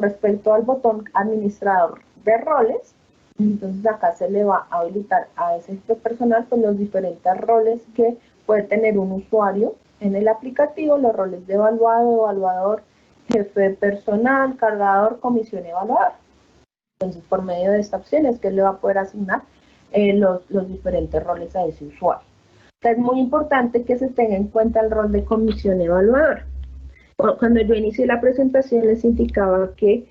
respecto al botón administrador de roles, entonces acá se le va a habilitar a ese jefe personal con los diferentes roles que puede tener un usuario en el aplicativo, los roles de evaluado, evaluador, jefe personal, cargador, comisión evaluador. Entonces, por medio de esta opción es que le va a poder asignar los diferentes roles a ese usuario. Es muy importante que se tenga en cuenta el rol de comisión evaluadora. Cuando yo inicié la presentación les indicaba que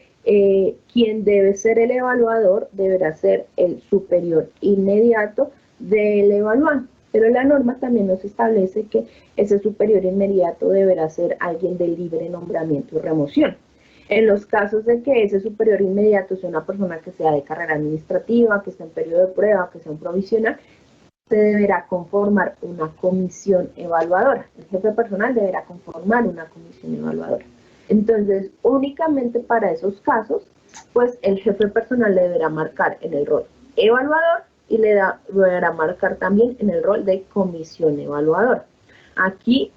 quien debe ser el evaluador deberá ser el superior inmediato del evaluante, pero la norma también nos establece que ese superior inmediato deberá ser alguien de libre nombramiento y remoción. En los casos de que ese superior inmediato sea una persona que sea de carrera administrativa, que esté en periodo de prueba, que sea un provisional, se deberá conformar una comisión evaluadora. El jefe personal deberá conformar una comisión evaluadora. Entonces, únicamente para esos casos, pues el jefe personal le deberá marcar en el rol evaluador y le deberá marcar también en el rol de comisión evaluadora. Aquí,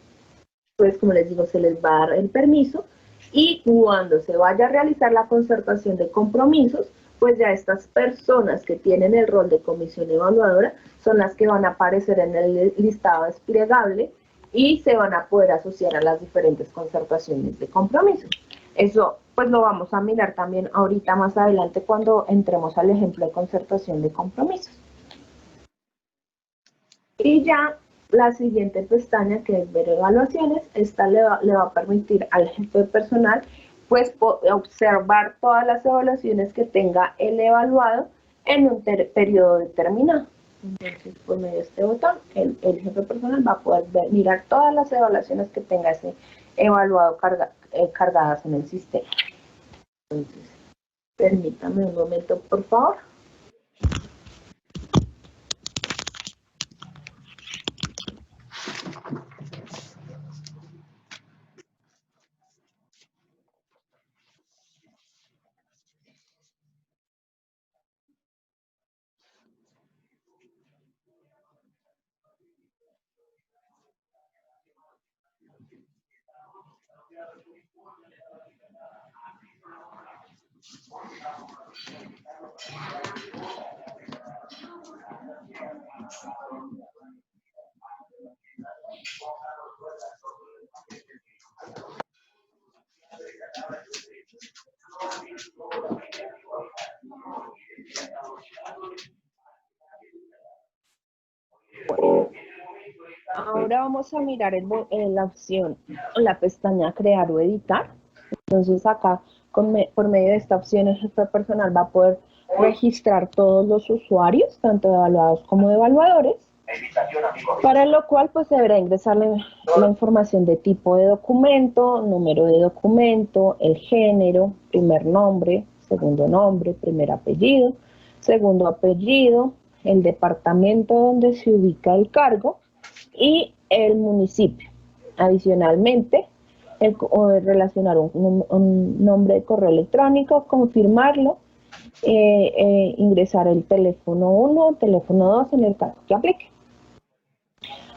pues como les digo, se les va a dar el permiso y cuando se vaya a realizar la concertación de compromisos, pues ya estas personas que tienen el rol de comisión evaluadora son las que van a aparecer en el listado desplegable y se van a poder asociar a las diferentes concertaciones de compromisos. Eso pues lo vamos a mirar también ahorita más adelante cuando entremos al ejemplo de concertación de compromisos. Y ya la siguiente pestaña, que es ver evaluaciones, esta le va a permitir al jefe de personal pues observar todas las evaluaciones que tenga el evaluado en un periodo determinado. Entonces, por medio de este botón, el jefe personal va a poder mirar todas las evaluaciones que tenga ese evaluado cargadas en el sistema. Entonces, permítame un momento, por favor. Ahora vamos a mirar la opción, la pestaña crear o editar. Entonces acá, por medio de esta opción, el jefe personal va a poder registrar todos los usuarios, tanto evaluados como evaluadores, para lo cual pues deberá ingresar la información de tipo de documento, número de documento, el género, primer nombre, primer apellido, segundo apellido, el departamento donde se ubica el cargo y el municipio. Adicionalmente, relacionar un nombre de correo electrónico, confirmarlo, ingresar el teléfono 1, teléfono 2 en el caso que aplique.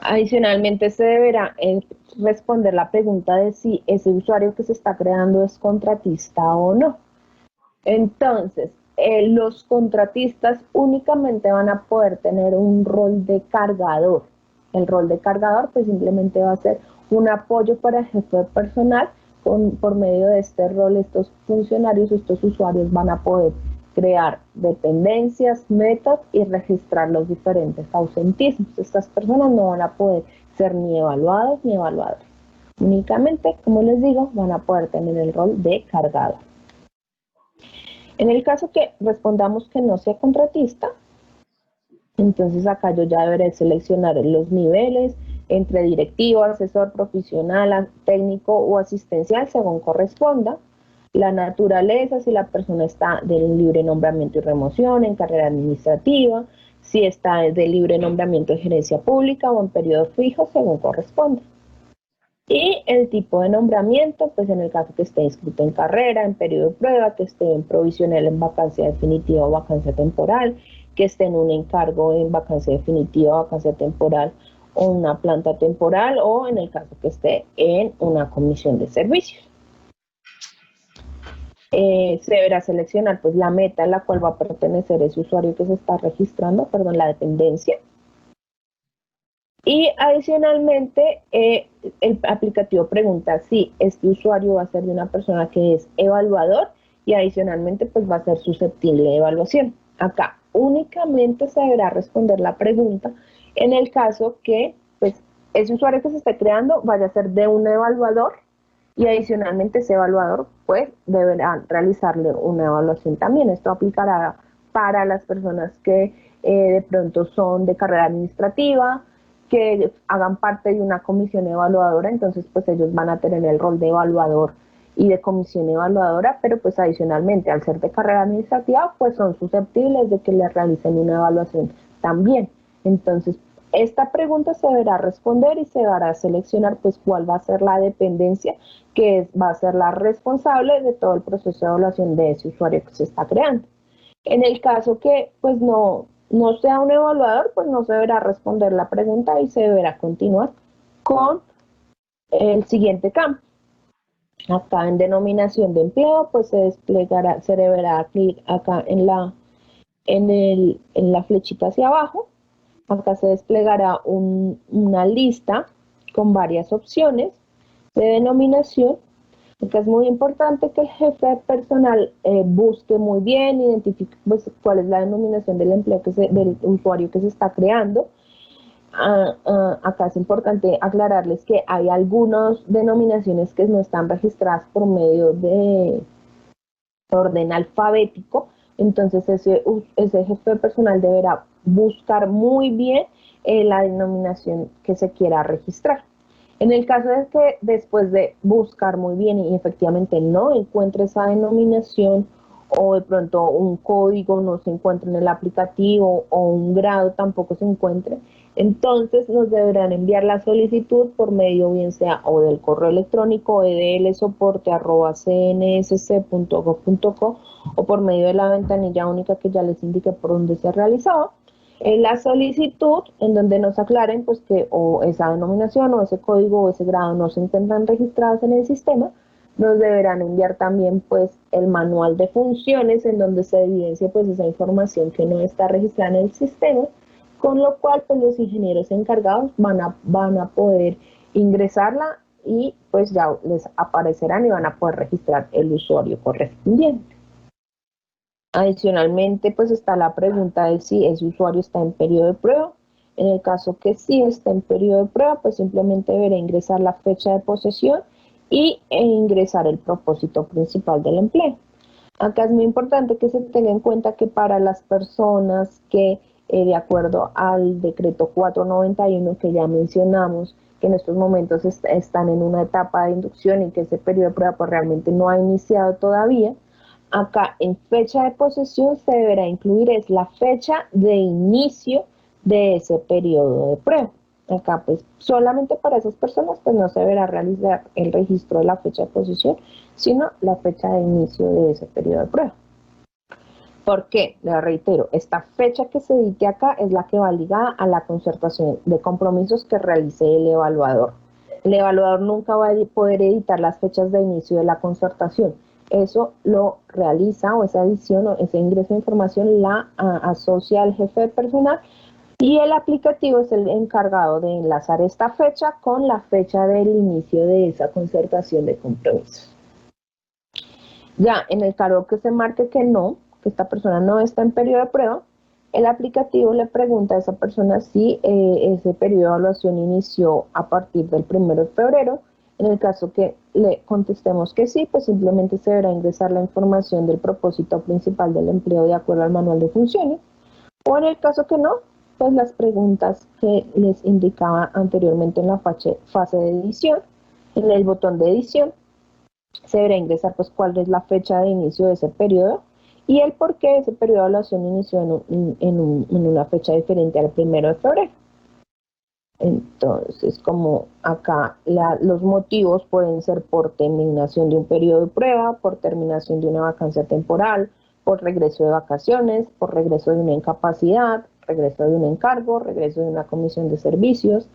Adicionalmente, se deberá responder la pregunta de si ese usuario que se está creando es contratista o no. Entonces, los contratistas únicamente van a poder tener un rol de cargador. El rol de cargador pues simplemente va a ser un apoyo para el jefe de personal. Por medio de este rol, estos funcionarios, estos usuarios van a poder crear dependencias, metas y registrar los diferentes ausentismos. Estas personas no van a poder ser ni evaluados ni evaluadas. Únicamente, como les digo, van a poder tener el rol de cargador. En el caso que respondamos que no sea contratista, entonces acá yo ya deberé seleccionar los niveles entre directivo, asesor profesional, técnico o asistencial según corresponda. La naturaleza, si la persona está de libre nombramiento y remoción, en carrera administrativa, si está de libre nombramiento en gerencia pública o en periodo fijo según corresponda. Y el tipo de nombramiento, pues en el caso que esté inscrito en carrera, en periodo de prueba, que esté en provisional en vacancia definitiva o vacancia temporal, que esté en un encargo en vacancia definitiva o vacancia temporal o una planta temporal o en el caso que esté en una comisión de servicios. Se deberá seleccionar pues la meta a la cual va a pertenecer ese usuario que se está registrando, perdón, la dependencia. Y adicionalmente, el aplicativo pregunta si este usuario va a ser de una persona que es evaluador y adicionalmente pues va a ser susceptible de evaluación. Acá únicamente se deberá responder la pregunta en el caso que pues ese usuario que se esté creando vaya a ser de un evaluador y adicionalmente ese evaluador pues deberá realizarle una evaluación también. Esto aplicará para las personas que de pronto son de carrera administrativa, que hagan parte de una comisión evaluadora, entonces pues ellos van a tener el rol de evaluador y de comisión evaluadora, pero pues adicionalmente al ser de carrera administrativa pues son susceptibles de que les realicen una evaluación también. Entonces esta pregunta se deberá responder y se deberá seleccionar pues cuál va a ser la dependencia que va a ser la responsable de todo el proceso de evaluación de ese usuario que se está creando. En el caso que pues no sea un evaluador, pues no se deberá responder la pregunta y se deberá continuar con el siguiente campo. Acá en denominación de empleo, pues se desplegará, se deberá clic acá en la flechita hacia abajo. Acá se desplegará una lista con varias opciones de denominación. Acá es muy importante que el jefe de personal busque muy bien, identifique pues, cuál es la denominación del empleo del usuario que se está creando. Acá es importante aclararles que hay algunas denominaciones que no están registradas por medio de orden alfabético, entonces ese jefe de personal deberá buscar muy bien la denominación que se quiera registrar. En el caso de que después de buscar muy bien y efectivamente no encuentre esa denominación o de pronto un código no se encuentre en el aplicativo o un grado tampoco se encuentre, entonces nos deberán enviar la solicitud por medio bien sea o del correo electrónico edlsoporte@cnsc.gov.co o por medio de la ventanilla única que ya les indiqué por donde se realizó la solicitud en donde nos aclaren pues que o esa denominación o ese código o ese grado no se encuentran registrados en el sistema. Nos deberán enviar también pues el manual de funciones en donde se evidencia pues esa información que no está registrada en el sistema, con lo cual pues los ingenieros encargados van a poder ingresarla y pues ya les aparecerán y van a poder registrar el usuario correspondiente. Adicionalmente, pues está la pregunta de si ese usuario está en periodo de prueba. En el caso que sí está en periodo de prueba, pues simplemente deberá ingresar la fecha de posesión e ingresar el propósito principal del empleo. Acá es muy importante que se tenga en cuenta que para las personas que, de acuerdo al decreto 491 que ya mencionamos, que en estos momentos están en una etapa de inducción y que ese periodo de prueba pues realmente no ha iniciado todavía, acá en fecha de posesión se deberá incluir es la fecha de inicio de ese periodo de prueba. Acá pues solamente para esas personas pues no se deberá realizar el registro de la fecha de posesión, sino la fecha de inicio de ese periodo de prueba. ¿Por qué? Le reitero, esta fecha que se indique acá es la que va ligada a la concertación de compromisos que realice el evaluador. El evaluador nunca va a poder editar las fechas de inicio de la concertación. Eso lo realiza o esa edición o ese ingreso de información la asocia al jefe de personal y el aplicativo es el encargado de enlazar esta fecha con la fecha del inicio de esa concertación de compromisos. Ya en el caso que se marque que no, que esta persona no está en periodo de prueba, el aplicativo le pregunta a esa persona si ese periodo de evaluación inició a partir del 1 de febrero. En el caso que le contestemos que sí, pues simplemente se deberá ingresar la información del propósito principal del empleo de acuerdo al manual de funciones. O en el caso que no, pues las preguntas que les indicaba anteriormente en la fase de edición, en el botón de edición, se deberá ingresar pues cuál es la fecha de inicio de ese periodo y el por qué ese periodo de evaluación inició en una fecha diferente al 1 de febrero. Entonces, como acá los motivos pueden ser por terminación de un periodo de prueba, por terminación de una vacancia temporal, por regreso de vacaciones, por regreso de una incapacidad, regreso de un encargo, regreso de una comisión de servicios.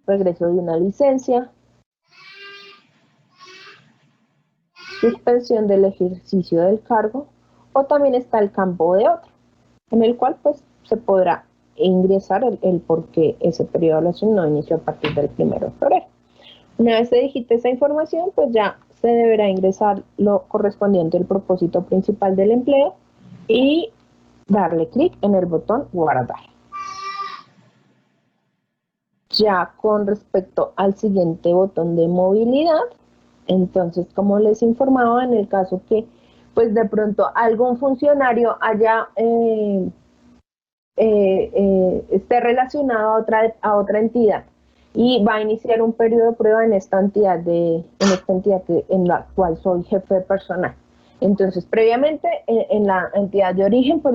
Regreso de una licencia, suspensión del ejercicio del cargo, o también está el campo de otro, en el cual pues se podrá ingresar el por qué ese periodo de evaluación no inició a partir del 1 de febrero. Una vez se digite esa información, pues ya se deberá ingresar lo correspondiente al propósito principal del empleo y darle clic en el botón guardar. Ya con respecto al siguiente botón de movilidad, entonces como les informaba, en el caso que pues de pronto algún funcionario haya esté relacionado a otra entidad y va a iniciar un periodo de prueba en esta entidad en la cual soy jefe personal. Entonces, previamente en la entidad de origen, pues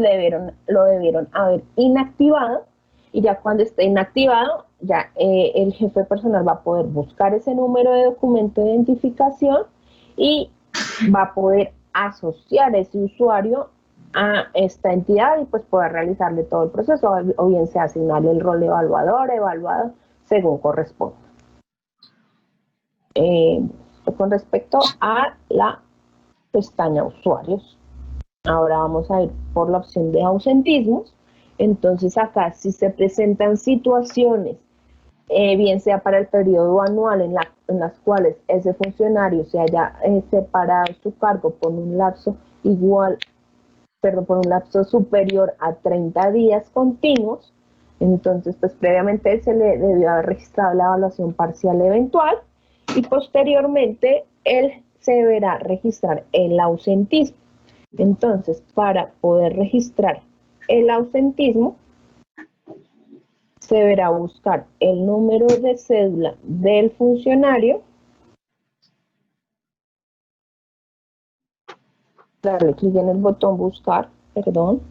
lo debieron haber inactivado, y ya cuando esté inactivado, ya el jefe personal va a poder buscar ese número de documento de identificación y va a poder asociar ese usuario a esta entidad y pues poder realizarle todo el proceso, o bien sea asignarle el rol de evaluado, según corresponda. Con respecto a la pestaña usuarios, ahora vamos a ir por la opción de ausentismos. Entonces acá, si se presentan situaciones, bien sea para el periodo anual en las cuales ese funcionario se haya separado su cargo por un lapso por un lapso superior a 30 días continuos, entonces pues previamente se le debió haber registrado la evaluación parcial eventual y posteriormente él se deberá registrar el ausentismo. Entonces, para poder registrar el ausentismo, se deberá buscar el número de cédula del funcionario, darle clic en el botón buscar, perdón,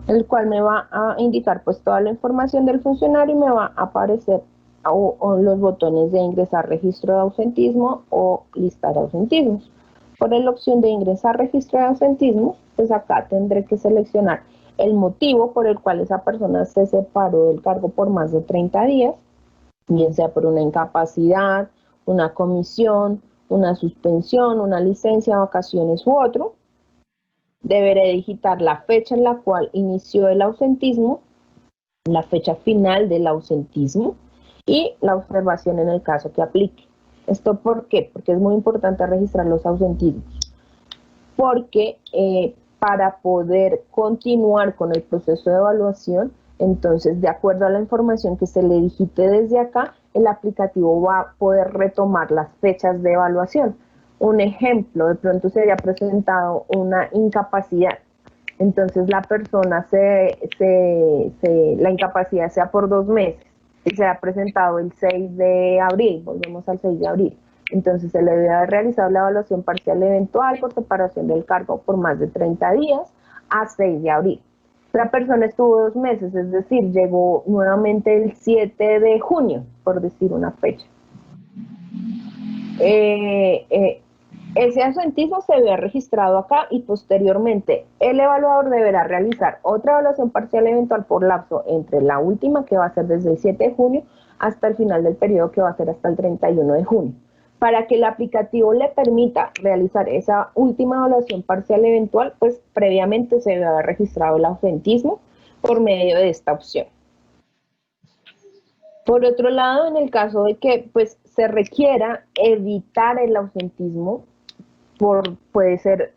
el cual me va a indicar pues toda la información del funcionario y me va a aparecer o los botones de ingresar registro de ausentismo o listar ausentismos. Por la opción de ingresar registro de ausentismo, pues acá tendré que seleccionar el motivo por el cual esa persona se separó del cargo por más de 30 días, bien sea por una incapacidad, una comisión, una suspensión, una licencia, vacaciones u otro. Deberé digitar la fecha en la cual inició el ausentismo, la fecha final del ausentismo y la observación en el caso que aplique. ¿Esto por qué? Porque es muy importante registrar los ausentismos. Porque para poder continuar con el proceso de evaluación, entonces, de acuerdo a la información que se le digite desde acá, el aplicativo va a poder retomar las fechas de evaluación. Un ejemplo, de pronto se haya presentado una incapacidad, entonces la persona la incapacidad sea por 2 meses y se ha presentado el 6 de abril, volvemos al 6 de abril. Entonces se le debe haber realizado la evaluación parcial eventual por separación del cargo por más de 30 días a 6 de abril. La persona estuvo 2 meses, es decir, llegó nuevamente el 7 de junio, por decir una fecha. Ese ausentismo se ve registrado acá y posteriormente el evaluador deberá realizar otra evaluación parcial eventual por lapso entre la última, que va a ser desde el 7 de junio, hasta el final del periodo, que va a ser hasta el 31 de junio. Para que el aplicativo le permita realizar esa última evaluación parcial eventual, pues previamente se debe haber registrado el ausentismo por medio de esta opción. Por otro lado, en el caso de que pues, se requiera evitar el ausentismo, puede ser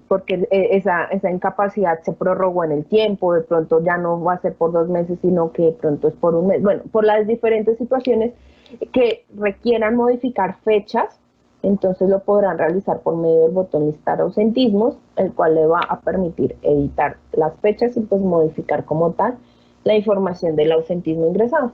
porque esa incapacidad se prorrogó en el tiempo, de pronto ya no va a ser por 2 meses, sino que de pronto es por un mes. Bueno, por las diferentes situaciones que requieran modificar fechas, entonces lo podrán realizar por medio del botón listar ausentismos, el cual le va a permitir editar las fechas y pues modificar como tal la información del ausentismo ingresado.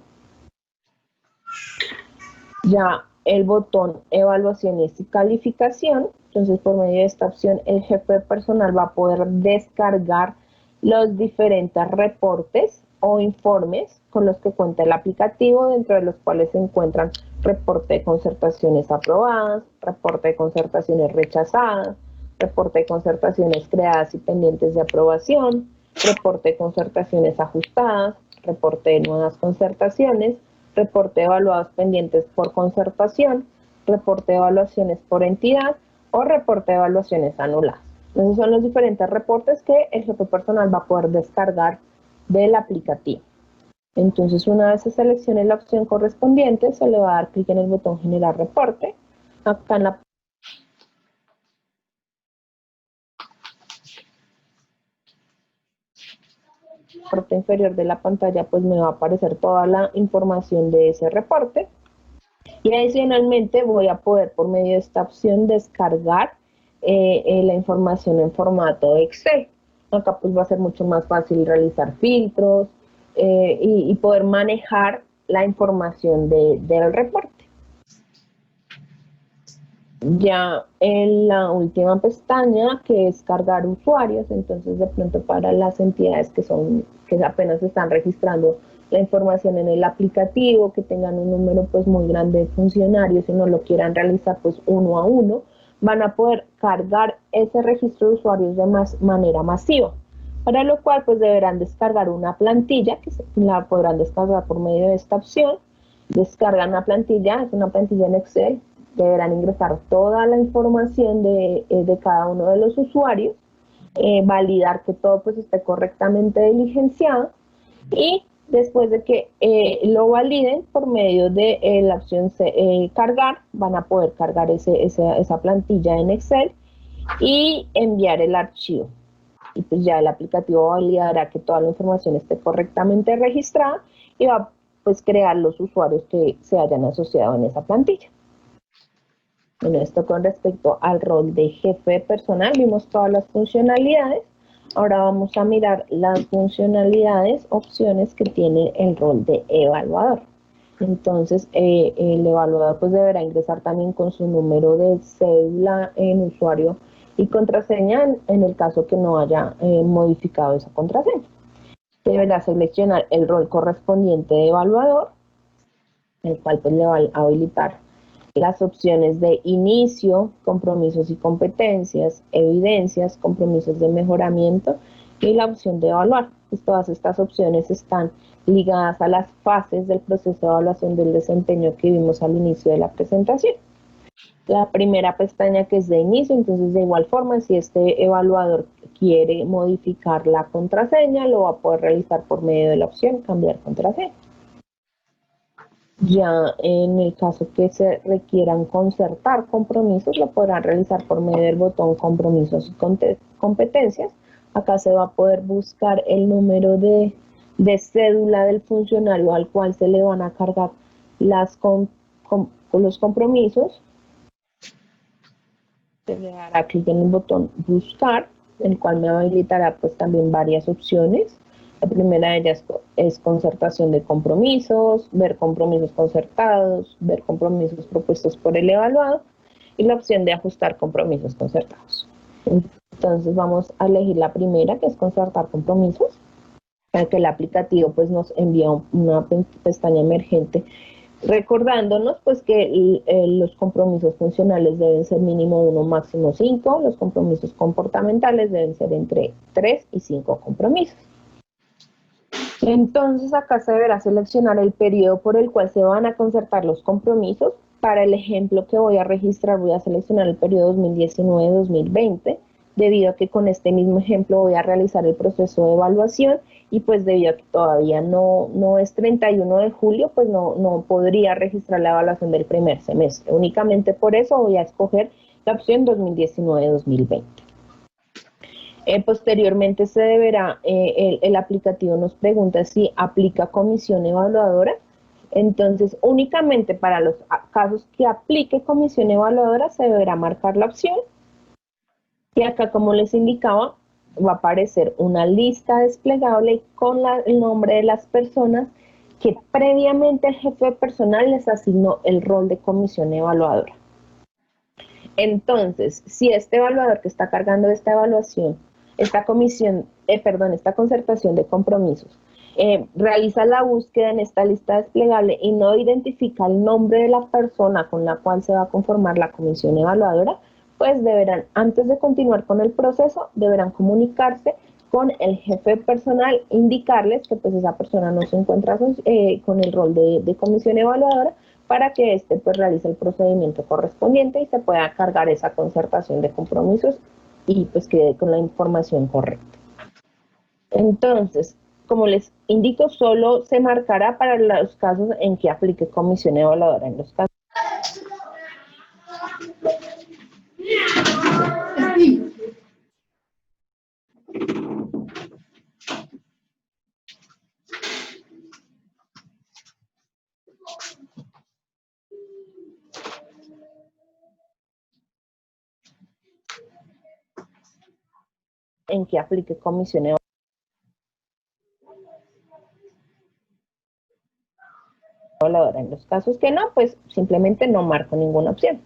Ya el botón evaluaciones y calificación, entonces por medio de esta opción el jefe de personal va a poder descargar los diferentes reportes o informes con los que cuenta el aplicativo, dentro de los cuales se encuentran reporte de concertaciones aprobadas, reporte de concertaciones rechazadas, reporte de concertaciones creadas y pendientes de aprobación, reporte de concertaciones ajustadas, reporte de nuevas concertaciones, reporte de evaluados pendientes por concertación, reporte de evaluaciones por entidad o reporte de evaluaciones anuladas. Esos son los diferentes reportes que el jefe personal va a poder descargar del aplicativo. Entonces, una vez se seleccione la opción correspondiente, se le va a dar clic en el botón generar reporte. Acá en la parte inferior de la pantalla pues me va a aparecer toda la información de ese reporte. Y adicionalmente voy a poder por medio de esta opción descargar la información en formato Excel. Acá pues va a ser mucho más fácil realizar filtros y poder manejar la información del reporte. Ya en la última pestaña, que es cargar usuarios, entonces de pronto para las entidades que apenas están registrando la información en el aplicativo, que tengan un número pues muy grande de funcionarios y no lo quieran realizar pues uno a uno, van a poder cargar ese registro de usuarios de manera masiva, para lo cual pues deberán descargar una plantilla, que la podrán descargar por medio de esta opción. Descargan la plantilla, es una plantilla en Excel, deberán ingresar toda la información de cada uno de los usuarios, validar que todo pues esté correctamente diligenciado, y después de que lo validen por medio de la opción cargar, van a poder cargar esa plantilla en Excel y enviar el archivo. Y pues ya el aplicativo validará que toda la información esté correctamente registrada y va a pues crear los usuarios que se hayan asociado en esa plantilla. Bueno, esto con respecto al rol de jefe personal, vimos todas las funcionalidades. Ahora vamos a mirar las funcionalidades, opciones que tiene el rol de evaluador. Entonces, el evaluador pues deberá ingresar también con su número de cédula en usuario y contraseña en el caso que no haya modificado esa contraseña. Deberá seleccionar el rol correspondiente de evaluador, el cual pues le va a habilitar las opciones de inicio, compromisos y competencias, evidencias, compromisos de mejoramiento y la opción de evaluar. Pues todas estas opciones están ligadas a las fases del proceso de evaluación del desempeño que vimos al inicio de la presentación. La primera pestaña, que es de inicio, entonces de igual forma, si este evaluador quiere modificar la contraseña, lo va a poder realizar por medio de la opción cambiar contraseña. Ya en el caso que se requieran concertar compromisos, lo podrán realizar por medio del botón compromisos y competencias. Acá se va a poder buscar el número de cédula del funcionario al cual se le van a cargar los compromisos. Se le dará clic en el botón buscar, el cual me habilitará pues también varias opciones. La primera de ellas es concertación de compromisos, ver compromisos concertados, ver compromisos propuestos por el evaluado y la opción de ajustar compromisos concertados. Entonces vamos a elegir la primera, que es concertar compromisos, para que el aplicativo pues nos envía una pestaña emergente recordándonos pues que los compromisos funcionales deben ser mínimo 1, máximo 5, los compromisos comportamentales deben ser entre 3 y 5 compromisos. Entonces acá se deberá seleccionar el periodo por el cual se van a concertar los compromisos. Para el ejemplo que voy a registrar, voy a seleccionar el periodo 2019-2020, debido a que con este mismo ejemplo voy a realizar el proceso de evaluación y pues debido a que todavía no es 31 de julio, pues no podría registrar la evaluación del primer semestre. Únicamente por eso voy a escoger la opción 2019-2020. Posteriormente se deberá, el aplicativo nos pregunta si aplica comisión evaluadora. Entonces, únicamente para los casos que aplique comisión evaluadora se deberá marcar la opción. Y acá, como les indicaba, va a aparecer una lista desplegable con el nombre de las personas que previamente el jefe de personal les asignó el rol de comisión evaluadora. Entonces, si este evaluador que está cargando esta evaluación, esta concertación de compromisos, realiza la búsqueda en esta lista desplegable y no identifica el nombre de la persona con la cual se va a conformar la comisión evaluadora, pues deberán, antes de continuar con el proceso, deberán comunicarse con el jefe personal, indicarles que pues esa persona no se encuentra con el rol de comisión evaluadora, para que éste pues realice el procedimiento correspondiente y se pueda cargar esa concertación de compromisos y pues quede con la información correcta. Entonces, como les indico, solo se marcará para los casos en que aplique comisión evaluadora. En los casos en que aplique comisión evaluadora. En los casos que no, pues simplemente no marco ninguna opción.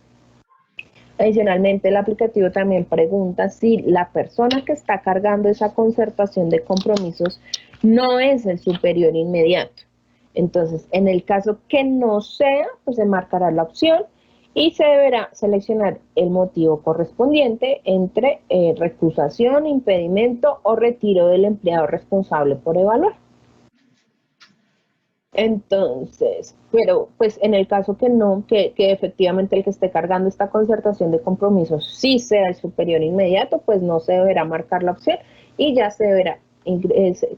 Adicionalmente, el aplicativo también pregunta si la persona que está cargando esa concertación de compromisos no es el superior inmediato. Entonces, en el caso que no sea, pues se marcará la opción y se deberá seleccionar el motivo correspondiente entre recusación, impedimento o retiro del empleado responsable por evaluar. Entonces, pero pues en el caso que no, que efectivamente el que esté cargando esta concertación de compromisos sí sea el superior inmediato, pues no se deberá marcar la opción y ya se deberá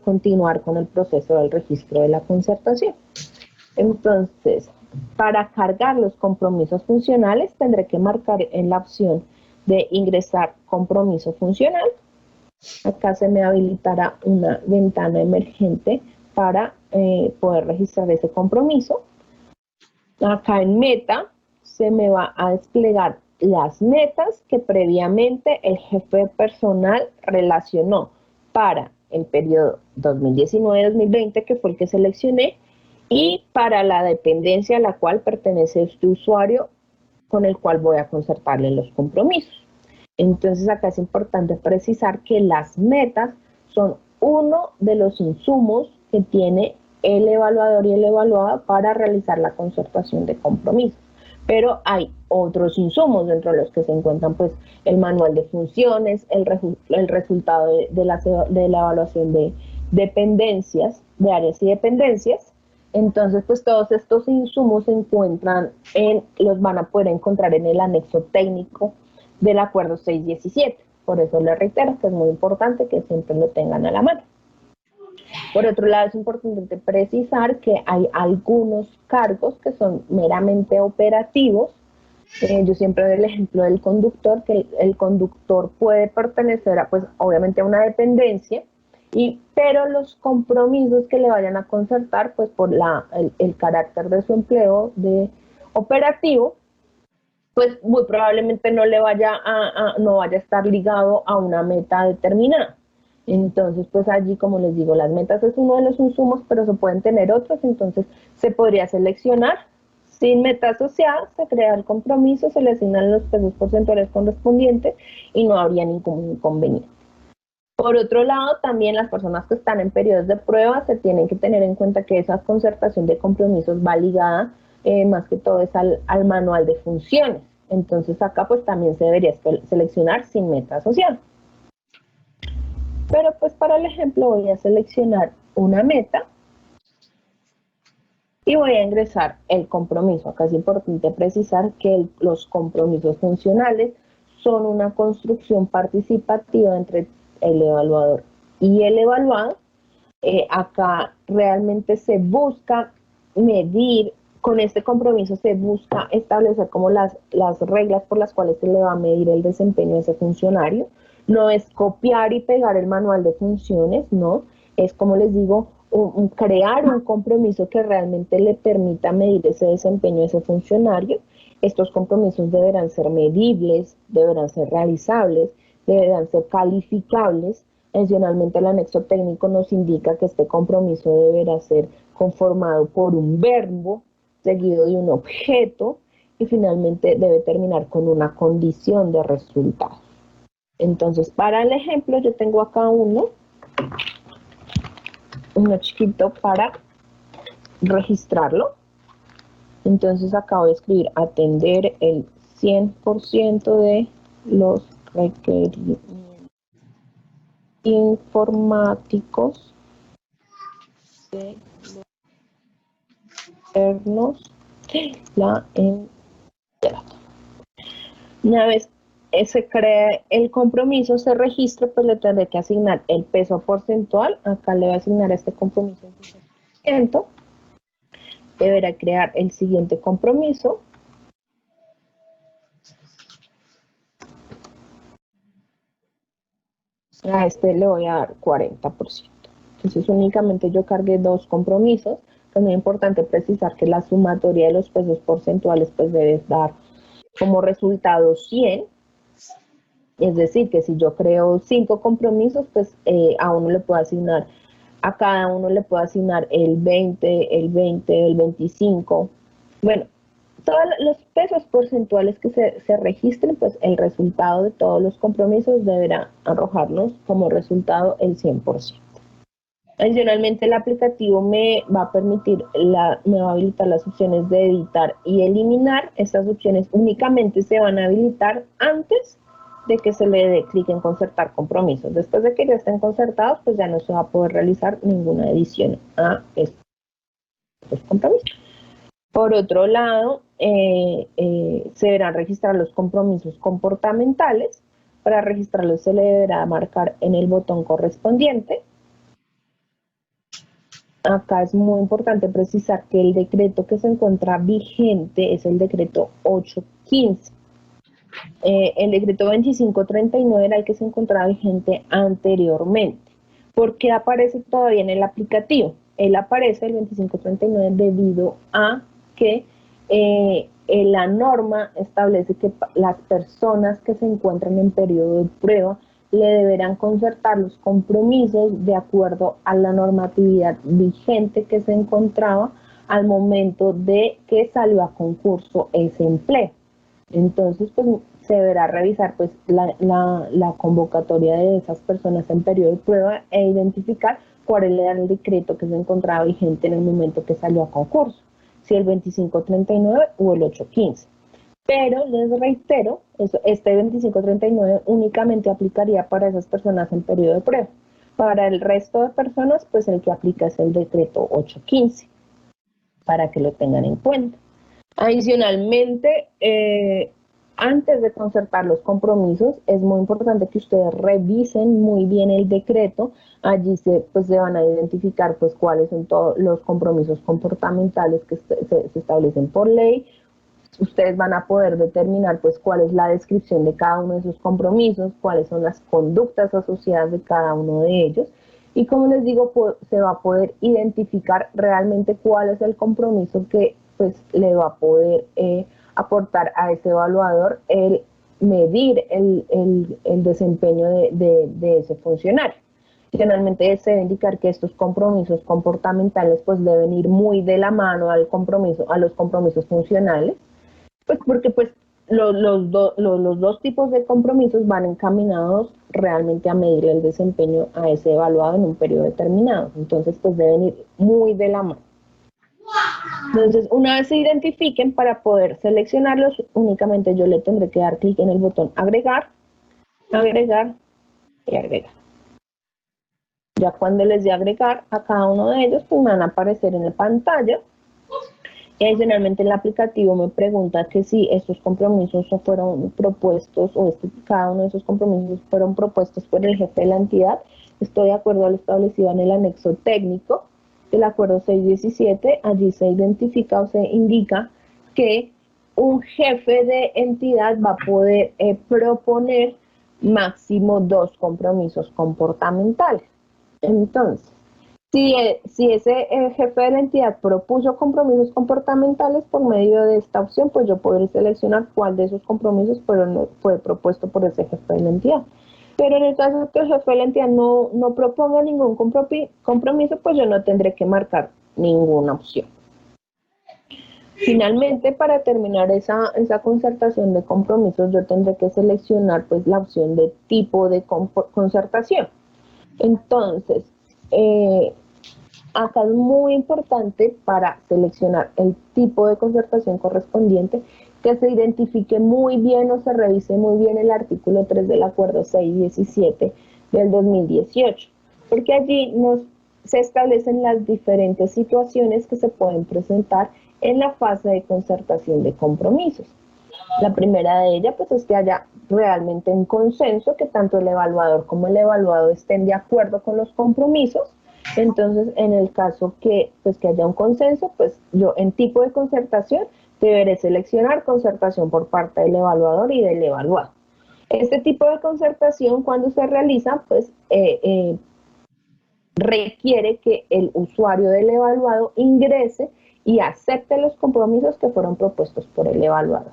continuar con el proceso del registro de la concertación. Entonces, para cargar los compromisos funcionales tendré que marcar en la opción de ingresar compromiso funcional. Acá se me habilitará una ventana emergente para poder registrar ese compromiso. Acá en meta se me va a desplegar las metas que previamente el jefe de personal relacionó para el periodo 2019-2020, que fue el que seleccioné, y para la dependencia a la cual pertenece este usuario con el cual voy a concertarle los compromisos. Entonces acá es importante precisar que las metas son uno de los insumos que tiene el evaluador y el evaluado para realizar la concertación de compromisos. Pero hay otros insumos dentro de los que se encuentran pues el manual de funciones, el resultado de la evaluación de dependencias, de áreas y dependencias. Entonces, pues todos estos insumos se encuentran los van a poder encontrar en el anexo técnico del acuerdo 617. Por eso les reitero que es muy importante que siempre lo tengan a la mano. Por otro lado, es importante precisar que hay algunos cargos que son meramente operativos. Yo siempre doy el ejemplo del conductor, que el conductor puede pertenecer a, pues, obviamente a una dependencia, pero los compromisos que le vayan a concertar, pues por el carácter de su empleo de operativo, pues muy probablemente no vaya a estar ligado a una meta determinada. Entonces, pues allí, como les digo, las metas es uno de los insumos, pero se pueden tener otros, entonces se podría seleccionar sin meta asociada, se crea el compromiso, se le asignan los pesos porcentuales correspondientes y no habría ningún inconveniente. Por otro lado, también las personas que están en periodos de prueba se tienen que tener en cuenta que esa concertación de compromisos va ligada más que todo es al manual de funciones. Entonces acá pues también se debería seleccionar sin meta asociada. Pero pues para el ejemplo voy a seleccionar una meta y voy a ingresar el compromiso. Acá es importante precisar que los compromisos funcionales son una construcción participativa entre el evaluador y el evaluado, acá realmente se busca medir, con este compromiso se busca establecer como las reglas por las cuales se le va a medir el desempeño de ese funcionario. No es copiar y pegar el manual de funciones, no, es como les digo, crear un compromiso que realmente le permita medir ese desempeño de ese funcionario. Estos compromisos deberán ser medibles, deberán ser realizables, deberán ser calificables. Adicionalmente, el anexo técnico nos indica que este compromiso deberá ser conformado por un verbo seguido de un objeto y finalmente debe terminar con una condición de resultado. Entonces, para el ejemplo, yo tengo acá uno chiquito para registrarlo. Entonces, acá voy a escribir atender el 100% de los requerimientos informáticos de los internos de la entidad. Una vez se crea el compromiso, se registra, pues le tendré que asignar el peso porcentual. Acá le voy a asignar a este compromiso el 10%. Deberá crear el siguiente compromiso. A este le voy a dar 40%. Entonces únicamente yo cargué dos compromisos. Es muy importante precisar que la sumatoria de los pesos porcentuales pues debe dar como resultado 100. Es decir, que si yo creo 5 compromisos, pues a uno le puedo asignar, a cada uno le puedo asignar el 20, el 20, el 25. Bueno, todos los pesos porcentuales que se registren, pues el resultado de todos los compromisos deberá arrojarnos como resultado el 100%. Adicionalmente, el aplicativo me va a permitir, me va a habilitar las opciones de editar y eliminar. Estas opciones únicamente se van a habilitar antes de que se le dé clic en concertar compromisos. Después de que ya estén concertados, pues ya no se va a poder realizar ninguna edición a estos compromisos. Por otro lado, se deberán registrar los compromisos comportamentales. Para registrarlos se le deberá marcar en el botón correspondiente. Acá es muy importante precisar que el decreto que se encuentra vigente es el decreto 815. El decreto 2539 era el que se encontraba vigente anteriormente. ¿Por qué aparece todavía en el aplicativo? Él aparece el 2539 debido a que la norma establece que las personas que se encuentran en periodo de prueba le deberán concertar los compromisos de acuerdo a la normatividad vigente que se encontraba al momento de que salió a concurso ese empleo. Entonces, pues se deberá revisar pues la convocatoria de esas personas en periodo de prueba e identificar cuál era el decreto que se encontraba vigente en el momento que salió a concurso, si el 2539 o el 815. Pero les reitero, este 2539 únicamente aplicaría para esas personas en periodo de prueba. Para el resto de personas, pues el que aplica es el decreto 815, para que lo tengan en cuenta. Adicionalmente, antes de concertar los compromisos, es muy importante que ustedes revisen muy bien el decreto. Allí se van a identificar pues cuáles son todos los compromisos comportamentales que se establecen por ley. Ustedes van a poder determinar pues cuál es la descripción de cada uno de esos compromisos, cuáles son las conductas asociadas de cada uno de ellos. Y como les digo, se va a poder identificar realmente cuál es el compromiso que pues le va a poder aportar a ese evaluador el medir el desempeño de ese funcionario. Finalmente se debe indicar que estos compromisos comportamentales pues deben ir muy de la mano a los compromisos funcionales, pues porque pues los dos tipos de compromisos van encaminados realmente a medir el desempeño a ese evaluado en un periodo determinado. Entonces pues deben ir muy de la mano. Entonces, una vez se identifiquen, para poder seleccionarlos, únicamente yo le tendré que dar clic en el botón agregar, agregar y agregar. Ya cuando les dé agregar a cada uno de ellos, pues me van a aparecer en la pantalla. Y adicionalmente el aplicativo me pregunta que si estos compromisos fueron propuestos, cada uno de esos compromisos fueron propuestos por el jefe de la entidad. estoy de acuerdo a lo establecido en el anexo técnico del acuerdo 617, allí se identifica o se indica que un jefe de entidad va a poder proponer máximo 2 compromisos comportamentales. Entonces, si ese jefe de la entidad propuso compromisos comportamentales por medio de esta opción, pues yo podré seleccionar cuál de esos compromisos fue propuesto por ese jefe de la entidad. Pero en el caso de que el jefe de la entidad no proponga ningún compromiso, pues yo no tendré que marcar ninguna opción. Finalmente, para terminar esa concertación de compromisos, yo tendré que seleccionar pues la opción de tipo de concertación. Entonces, acá es muy importante para seleccionar el tipo de concertación correspondiente que se identifique muy bien o se revise muy bien el artículo 3 del acuerdo 617 del 2018, porque allí se establecen las diferentes situaciones que se pueden presentar en la fase de concertación de compromisos. La primera de ellas pues es que haya realmente un consenso, que tanto el evaluador como el evaluado estén de acuerdo con los compromisos. Entonces, en el caso que haya un consenso, pues yo en tipo de concertación deberé seleccionar concertación por parte del evaluador y del evaluado. Este tipo de concertación, cuando se realiza, pues requiere que el usuario del evaluado ingrese y acepte los compromisos que fueron propuestos por el evaluador.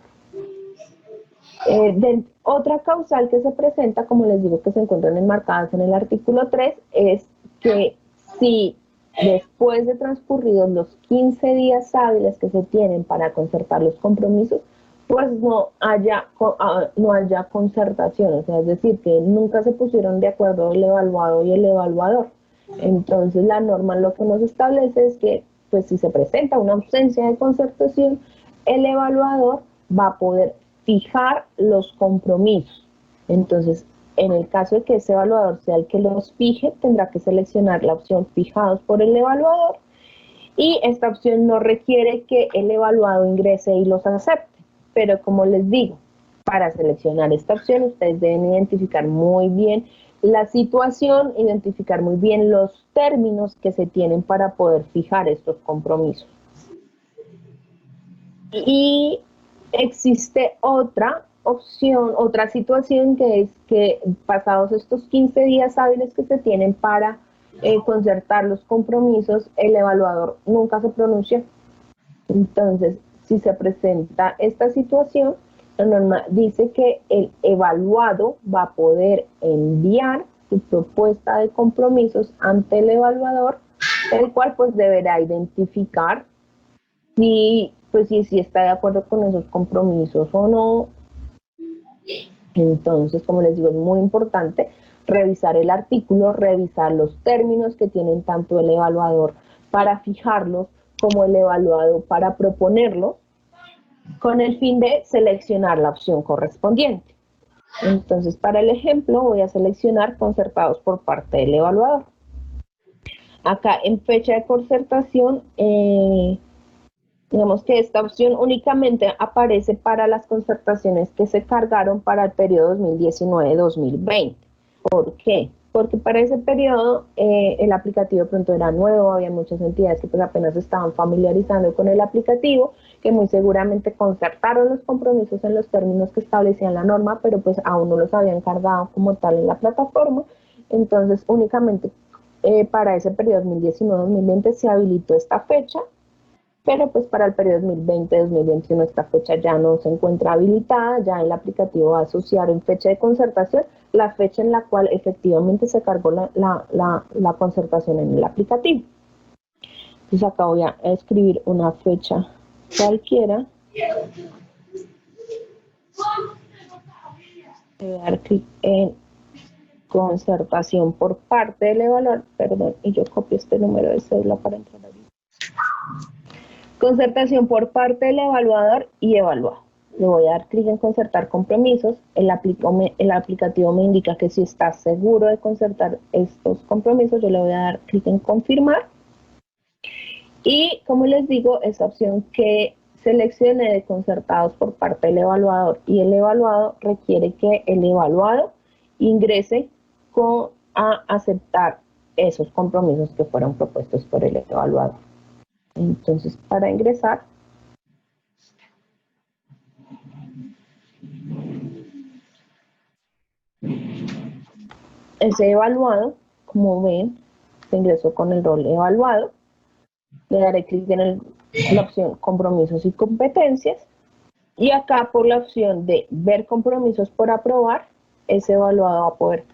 Otra causal que se presenta, como les digo, que se encuentran enmarcadas en el artículo 3, es que si después de transcurridos los 15 días hábiles que se tienen para concertar los compromisos, pues no haya concertación, o sea, es decir, que nunca se pusieron de acuerdo el evaluado y el evaluador. Entonces, la norma lo que nos establece es que, pues si se presenta una ausencia de concertación, el evaluador va a poder fijar los compromisos. Entonces, en el caso de que ese evaluador sea el que los fije, tendrá que seleccionar la opción fijados por el evaluador, y esta opción no requiere que el evaluado ingrese y los acepte. Pero como les digo, para seleccionar esta opción ustedes deben identificar muy bien la situación, identificar muy bien los términos que se tienen para poder fijar estos compromisos. Y existe otra opción, otra situación, que es que pasados estos 15 días hábiles que se tienen para concertar los compromisos, el evaluador nunca se pronuncia. Entonces, si se presenta esta situación, la norma dice que el evaluado va a poder enviar su propuesta de compromisos ante el evaluador, el cual pues deberá identificar si está de acuerdo con esos compromisos o no. Entonces, como les digo, es muy importante revisar el artículo, revisar los términos que tienen tanto el evaluador para fijarlos como el evaluado para proponerlos, con el fin de seleccionar la opción correspondiente. Entonces, para el ejemplo, voy a seleccionar concertados por parte del evaluador. Acá en fecha de concertación, digamos que esta opción únicamente aparece para las concertaciones que se cargaron para el periodo 2019-2020. ¿Por qué? Porque para ese periodo el aplicativo de pronto era nuevo, había muchas entidades que pues apenas estaban familiarizando con el aplicativo, que muy seguramente concertaron los compromisos en los términos que establecían la norma, pero pues aún no los habían cargado como tal en la plataforma. Entonces únicamente para ese periodo 2019-2020 se habilitó esta fecha, pero pues para el periodo 2020-2021 esta fecha ya no se encuentra habilitada, ya el aplicativo va a asociar en fecha de concertación la fecha en la cual efectivamente se cargó la concertación en el aplicativo. Entonces acá voy a escribir una fecha cualquiera. Voy a dar clic en concertación por parte del evaluador, perdón, y yo copio este número de cédula para entrar ahí. Concertación por parte del evaluador y evaluado. Le voy a dar clic en concertar compromisos. El aplicativo me indica que si está seguro de concertar estos compromisos, yo le voy a dar clic en confirmar. Y como les digo, esa opción que seleccione de concertados por parte del evaluador y el evaluado requiere que el evaluado ingrese a aceptar esos compromisos que fueron propuestos por el evaluador. Entonces, para ingresar, ese evaluado, como ven, se ingresó con el rol evaluado. Le daré clic en la opción compromisos y competencias. Y acá por la opción de ver compromisos por aprobar, ese evaluado va a poder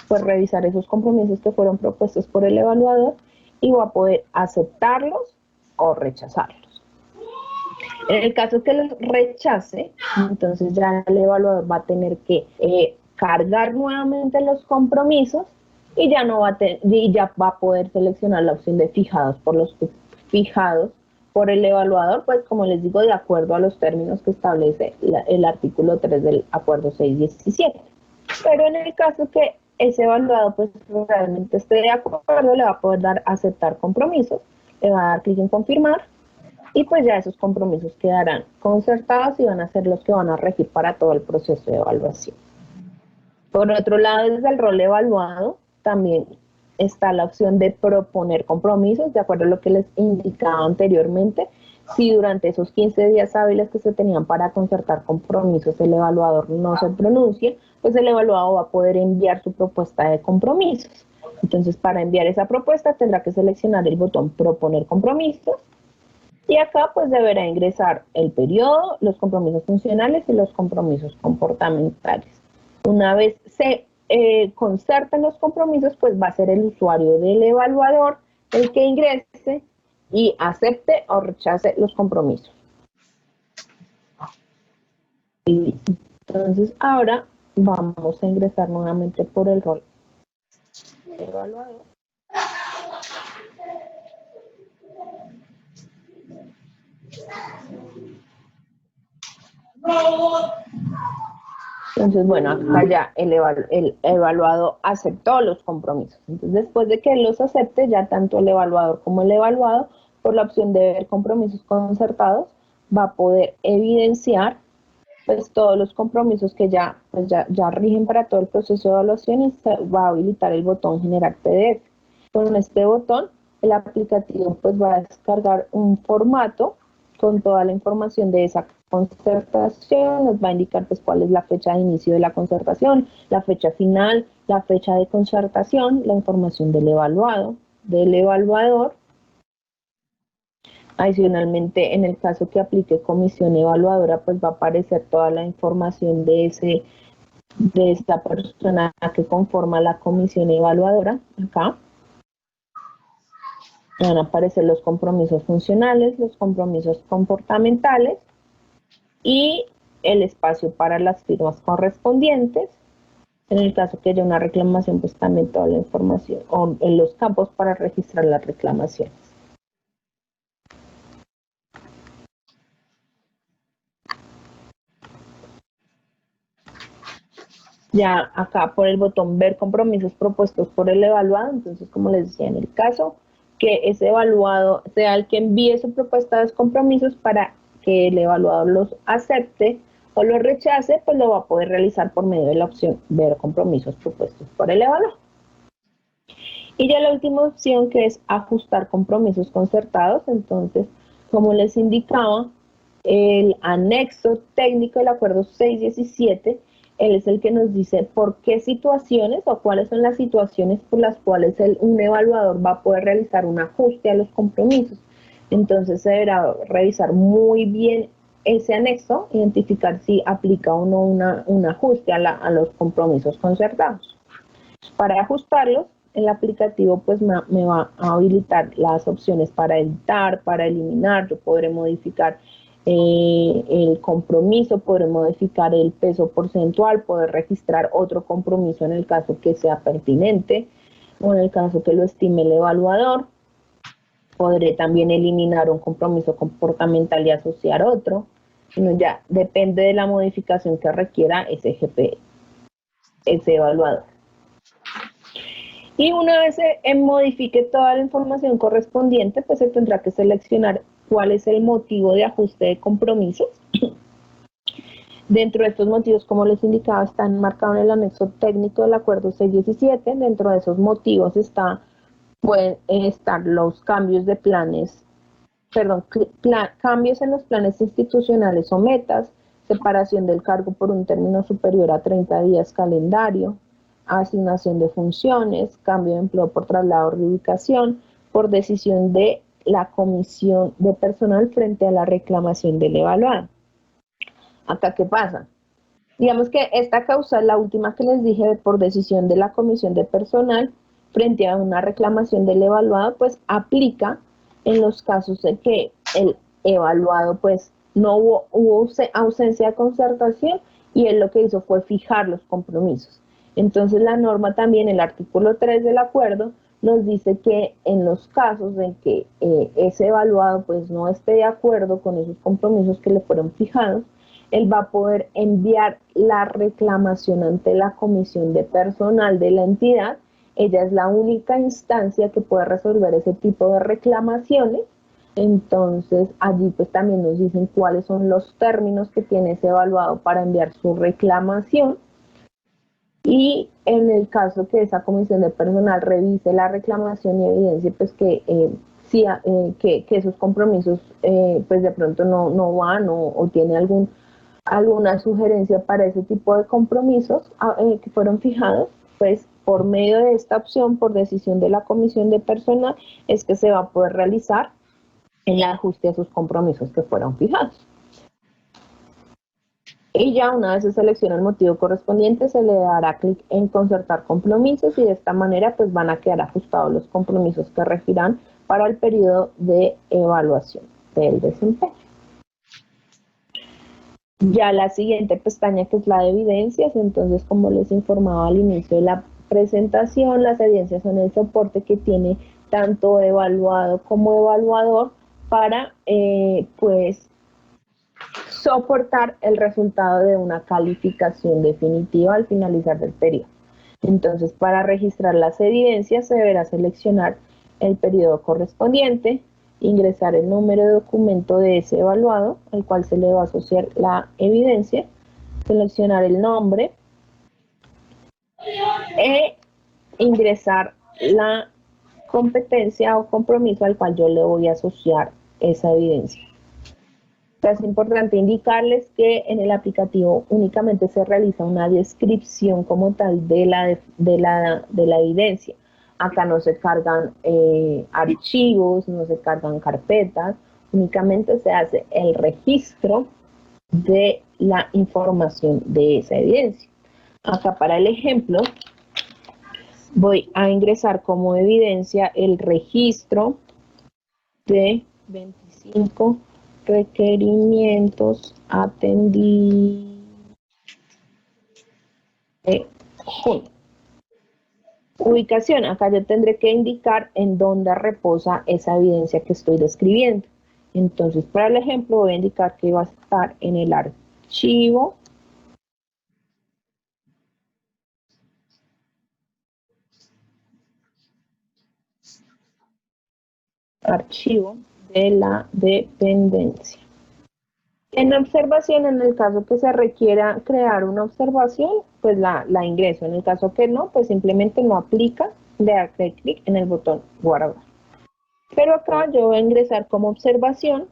pues, revisar esos compromisos que fueron propuestos por el evaluador y va a poder aceptarlos o rechazarlos. En el caso que los rechace, entonces ya el evaluador va a tener que cargar nuevamente los compromisos y ya no va a poder seleccionar la opción de fijados por los fijados por el evaluador, pues como les digo, de acuerdo a los términos que establece el artículo 3 del acuerdo 617. Pero en el caso que ese evaluado pues realmente esté de acuerdo, le va a poder dar aceptar compromisos, le va a dar clic en confirmar y pues ya esos compromisos quedarán concertados y van a ser los que van a regir para todo el proceso de evaluación. Por otro lado, desde el rol evaluado también está la opción de proponer compromisos, de acuerdo a lo que les indicaba anteriormente. Si durante esos 15 días hábiles que se tenían para concertar compromisos el evaluador no se pronuncia, pues el evaluado va a poder enviar su propuesta de compromisos. Entonces, para enviar esa propuesta tendrá que seleccionar el botón proponer compromisos y acá pues deberá ingresar el periodo, los compromisos funcionales y los compromisos comportamentales. Una vez se concerten los compromisos, pues va a ser el usuario del evaluador el que ingrese y acepte o rechace los compromisos. Y entonces ahora vamos a ingresar nuevamente por el rol evaluador. Entonces, bueno, acá ya el evaluado aceptó los compromisos. Entonces, después de que los acepte, ya tanto el evaluador como el evaluado, por la opción de ver compromisos concertados, va a poder evidenciar pues todos los compromisos que ya rigen para todo el proceso de evaluación y se va a habilitar el botón generar PDF. Con este botón, el aplicativo pues va a descargar un formato con toda la información de esa concertación, nos va a indicar pues cuál es la fecha de inicio de la concertación, la fecha final, la fecha de concertación, la información del evaluado, del evaluador. Adicionalmente, en el caso que aplique comisión evaluadora, pues va a aparecer toda la información de esta persona que conforma la comisión evaluadora, acá. Van a aparecer los compromisos funcionales, los compromisos comportamentales y el espacio para las firmas correspondientes. En el caso que haya una reclamación, pues también toda la información o en los campos para registrar las reclamaciones. Ya acá por el botón ver compromisos propuestos por el evaluado, entonces como les decía, en el caso que ese evaluado sea el que envíe su propuesta de compromisos para que el evaluador los acepte o los rechace, pues lo va a poder realizar por medio de la opción ver compromisos propuestos por el evaluador. Y ya la última opción que es ajustar compromisos concertados, entonces como les indicaba, el anexo técnico del acuerdo 617, él es el que nos dice por qué situaciones o cuáles son las situaciones por las cuales un evaluador va a poder realizar un ajuste a los compromisos. Entonces se deberá revisar muy bien ese anexo, identificar si aplica o no un ajuste a los compromisos concertados. Para ajustarlos, el aplicativo pues me va a habilitar las opciones para editar, para eliminar. Yo podré modificar el compromiso, podré modificar el peso porcentual, poder registrar otro compromiso en el caso que sea pertinente o en el caso que lo estime el evaluador. Podré también eliminar un compromiso comportamental y asociar otro. Ya depende de la modificación que requiera ese evaluador. Y una vez se modifique toda la información correspondiente, pues se tendrá que seleccionar cuál es el motivo de ajuste de compromisos. Dentro de estos motivos, como les indicaba, están marcados en el anexo técnico del acuerdo 617. Dentro de esos motivos pueden estar los cambios de planes, cambios en los planes institucionales o metas, separación del cargo por un término superior a 30 días calendario, asignación de funciones, cambio de empleo por traslado o reubicación, por decisión de la comisión de personal frente a la reclamación del evaluado. Acá, ¿qué pasa? Digamos que esta causal, la última que les dije, por decisión de la comisión de personal frente a una reclamación del evaluado, pues aplica en los casos de que el evaluado pues no hubo ausencia de concertación y él lo que hizo fue fijar los compromisos. Entonces la norma también, el artículo 3 del acuerdo, nos dice que en los casos en que ese evaluado pues no esté de acuerdo con esos compromisos que le fueron fijados, él va a poder enviar la reclamación ante la comisión de personal de la entidad. Ella es la única instancia que puede resolver ese tipo de reclamaciones. Entonces, allí pues también nos dicen cuáles son los términos que tiene ese evaluado para enviar su reclamación. Y en el caso que esa comisión de personal revise la reclamación y evidencie pues que esos compromisos pues de pronto no van o tiene alguna sugerencia para ese tipo de compromisos que fueron fijados, pues por medio de esta opción, por decisión de la comisión de personal, es que se va a poder realizar el ajuste a esos compromisos que fueron fijados. Y ya una vez se selecciona el motivo correspondiente, se le dará clic en concertar compromisos y de esta manera pues van a quedar ajustados los compromisos que regirán para el periodo de evaluación del desempeño. Ya la siguiente pestaña, que es la de evidencias, entonces como les informaba al inicio de la presentación, las evidencias son el soporte que tiene tanto evaluado como evaluador para pues soportar el resultado de una calificación definitiva al finalizar del periodo. Entonces, para registrar las evidencias se deberá seleccionar el periodo correspondiente, ingresar el número de documento de ese evaluado, al cual se le va a asociar la evidencia, seleccionar el nombre e ingresar la competencia o compromiso al cual yo le voy a asociar esa evidencia. Es importante indicarles que en el aplicativo únicamente se realiza una descripción como tal de la evidencia. Acá no se cargan archivos, no se cargan carpetas, únicamente se hace el registro de la información de esa evidencia. Acá para el ejemplo voy a ingresar como evidencia el registro de 25 requerimientos atendidos de junio. Ubicación, acá yo tendré que indicar en dónde reposa esa evidencia que estoy describiendo. Entonces, para el ejemplo, voy a indicar que va a estar en el archivo de la dependencia. En observación, en el caso que se requiera crear una observación, pues la ingreso. En el caso que no, pues simplemente no aplica, de darle clic en el botón guardar. Pero acá yo voy a ingresar como observación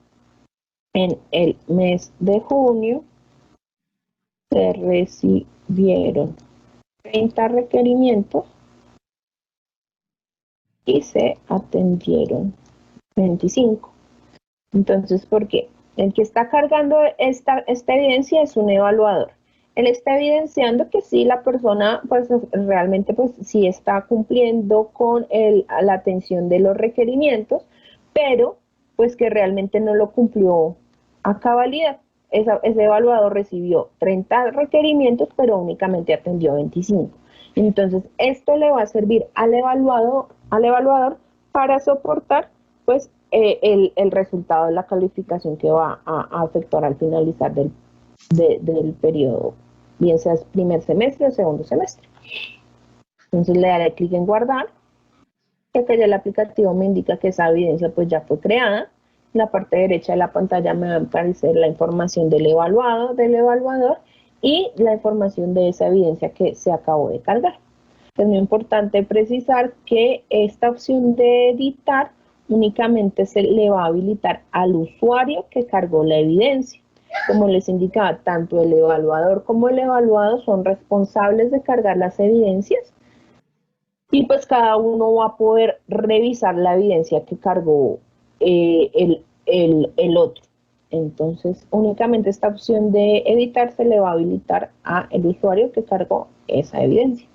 en el mes de junio se recibieron 30 requerimientos y se atendieron 25. Entonces, ¿por qué? El que está cargando esta evidencia es un evaluador. Él está evidenciando que sí, la persona pues realmente pues sí está cumpliendo con la atención de los requerimientos, pero pues que realmente no lo cumplió a cabalidad. Ese evaluador recibió 30 requerimientos, pero únicamente atendió 25. Entonces, esto le va a servir al evaluador para soportar pues el resultado de la calificación que va a efectuar al finalizar del periodo, bien sea primer semestre o segundo semestre. Entonces le daré clic en guardar, y acá ya el aplicativo me indica que esa evidencia pues ya fue creada. En la parte derecha de la pantalla me va a aparecer la información del evaluador, y la información de esa evidencia que se acabó de cargar. Es muy importante precisar que esta opción de editar únicamente se le va a habilitar al usuario que cargó la evidencia. Como les indicaba, tanto el evaluador como el evaluado son responsables de cargar las evidencias y pues cada uno va a poder revisar la evidencia que cargó el otro. Entonces, únicamente esta opción de editar se le va a habilitar al usuario que cargó esa evidencia.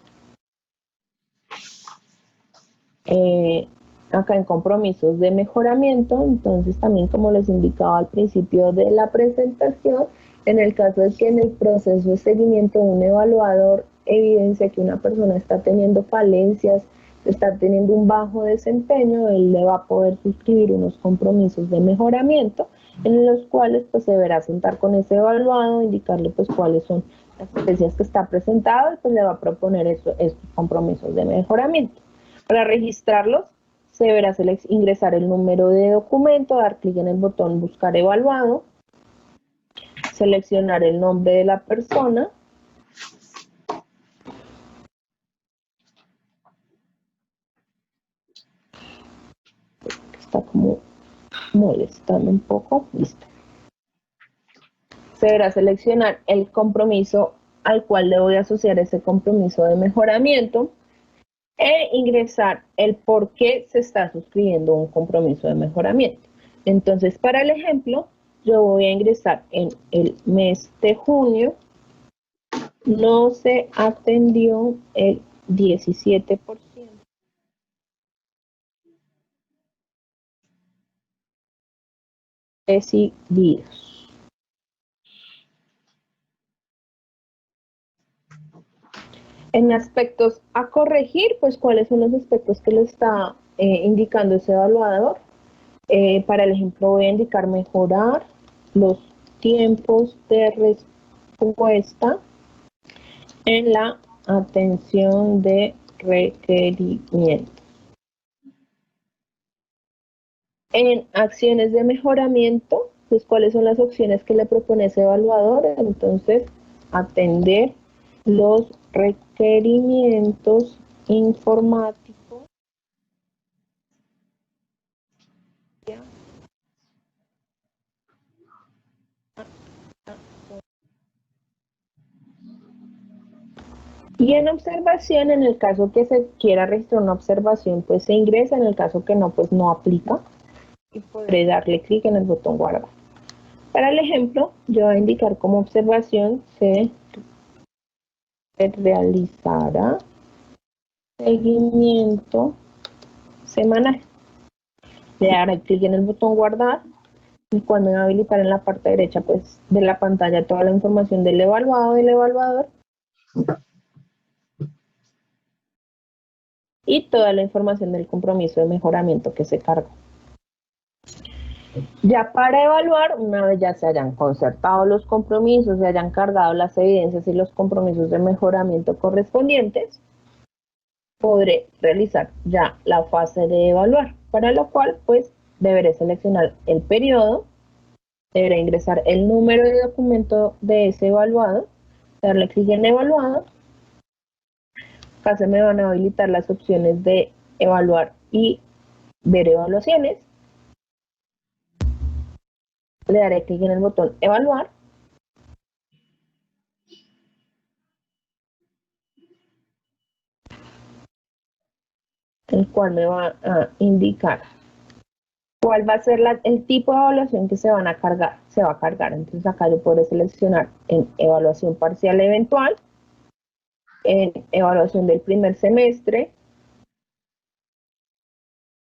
Acá en compromisos de mejoramiento, entonces también como les indicaba al principio de la presentación, en el caso de que en el proceso de seguimiento un evaluador evidencia que una persona está teniendo falencias, está teniendo un bajo desempeño, él le va a poder suscribir unos compromisos de mejoramiento en los cuales pues se deberá sentar con ese evaluado, indicarle pues cuáles son las falencias que está presentado y pues le va a proponer estos compromisos de mejoramiento. Para registrarlos, se deberá ingresar el número de documento, dar clic en el botón Buscar evaluado, seleccionar el nombre de la persona, está como molestando un poco, listo. Se deberá seleccionar el compromiso al cual le voy a asociar ese compromiso de mejoramiento e ingresar el por qué se está suscribiendo un compromiso de mejoramiento. Entonces, para el ejemplo, yo voy a ingresar en el mes de junio, no se atendió el 17% recibidos. En aspectos a corregir, pues cuáles son los aspectos que le está indicando ese evaluador. Para el ejemplo voy a indicar mejorar los tiempos de respuesta en la atención de requerimientos. En acciones de mejoramiento, pues cuáles son las opciones que le propone ese evaluador. Entonces, atender los requerimientos informáticos y en observación, en el caso que se quiera registrar una observación, pues se ingresa, en el caso que no, pues no aplica y podré darle clic en el botón guardar. Para el ejemplo, yo voy a indicar como observación se realizará seguimiento semanal. Le daré clic en el botón guardar, el cual me va a habilitar en la parte derecha pues, de la pantalla toda la información del evaluado, del evaluador y toda la información del compromiso de mejoramiento que se cargó. Ya para evaluar, una vez ya se hayan concertado los compromisos, se hayan cargado las evidencias y los compromisos de mejoramiento correspondientes, podré realizar ya la fase de evaluar, para lo cual pues deberé seleccionar el periodo, deberé ingresar el número de documento de ese evaluado, darle clic en evaluado, acá se me van a habilitar las opciones de evaluar y ver evaluaciones, le daré clic en el botón evaluar, el cual me va a indicar cuál va a ser el tipo de evaluación que se va a cargar. Entonces acá yo podré seleccionar en evaluación parcial eventual, en evaluación del primer semestre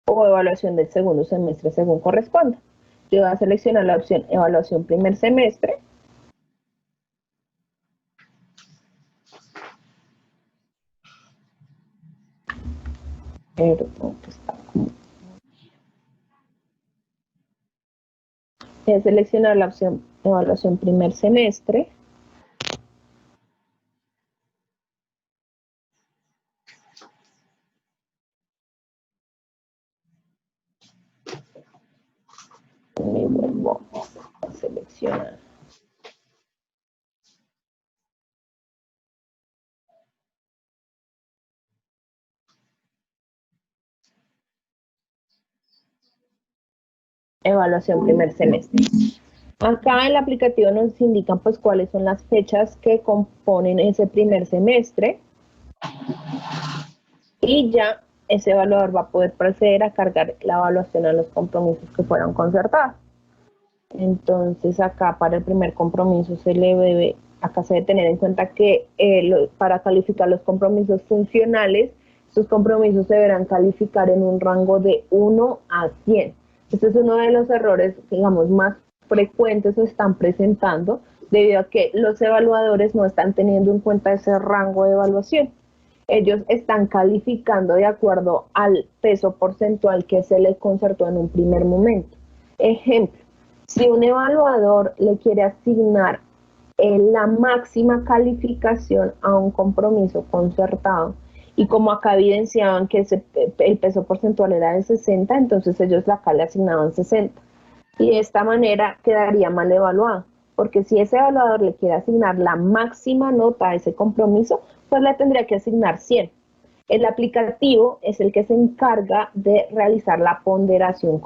o evaluación del segundo semestre según corresponda. Yo voy a seleccionar la opción evaluación primer semestre. Voy a seleccionar la opción evaluación primer semestre. Me vuelvo a seleccionar evaluación primer semestre. Acá en el aplicativo nos indican pues cuáles son las fechas que componen ese primer semestre y ya ese evaluador va a poder proceder a cargar la evaluación a los compromisos que fueron concertados. Entonces acá para el primer compromiso se debe tener en cuenta que para calificar los compromisos funcionales, estos compromisos se deberán calificar en un rango de 1 a 100. Este es uno de los errores, digamos, más frecuentes se están presentando debido a que los evaluadores no están teniendo en cuenta ese rango de evaluación. Ellos están calificando de acuerdo al peso porcentual que se les concertó en un primer momento. Ejemplo, si un evaluador le quiere asignar la máxima calificación a un compromiso concertado, y como acá evidenciaban que el peso porcentual era de 60, entonces ellos acá le asignaban 60. Y de esta manera quedaría mal evaluado, porque si ese evaluador le quiere asignar la máxima nota a ese compromiso, pues le tendría que asignar 100. El aplicativo es el que se encarga de realizar la ponderación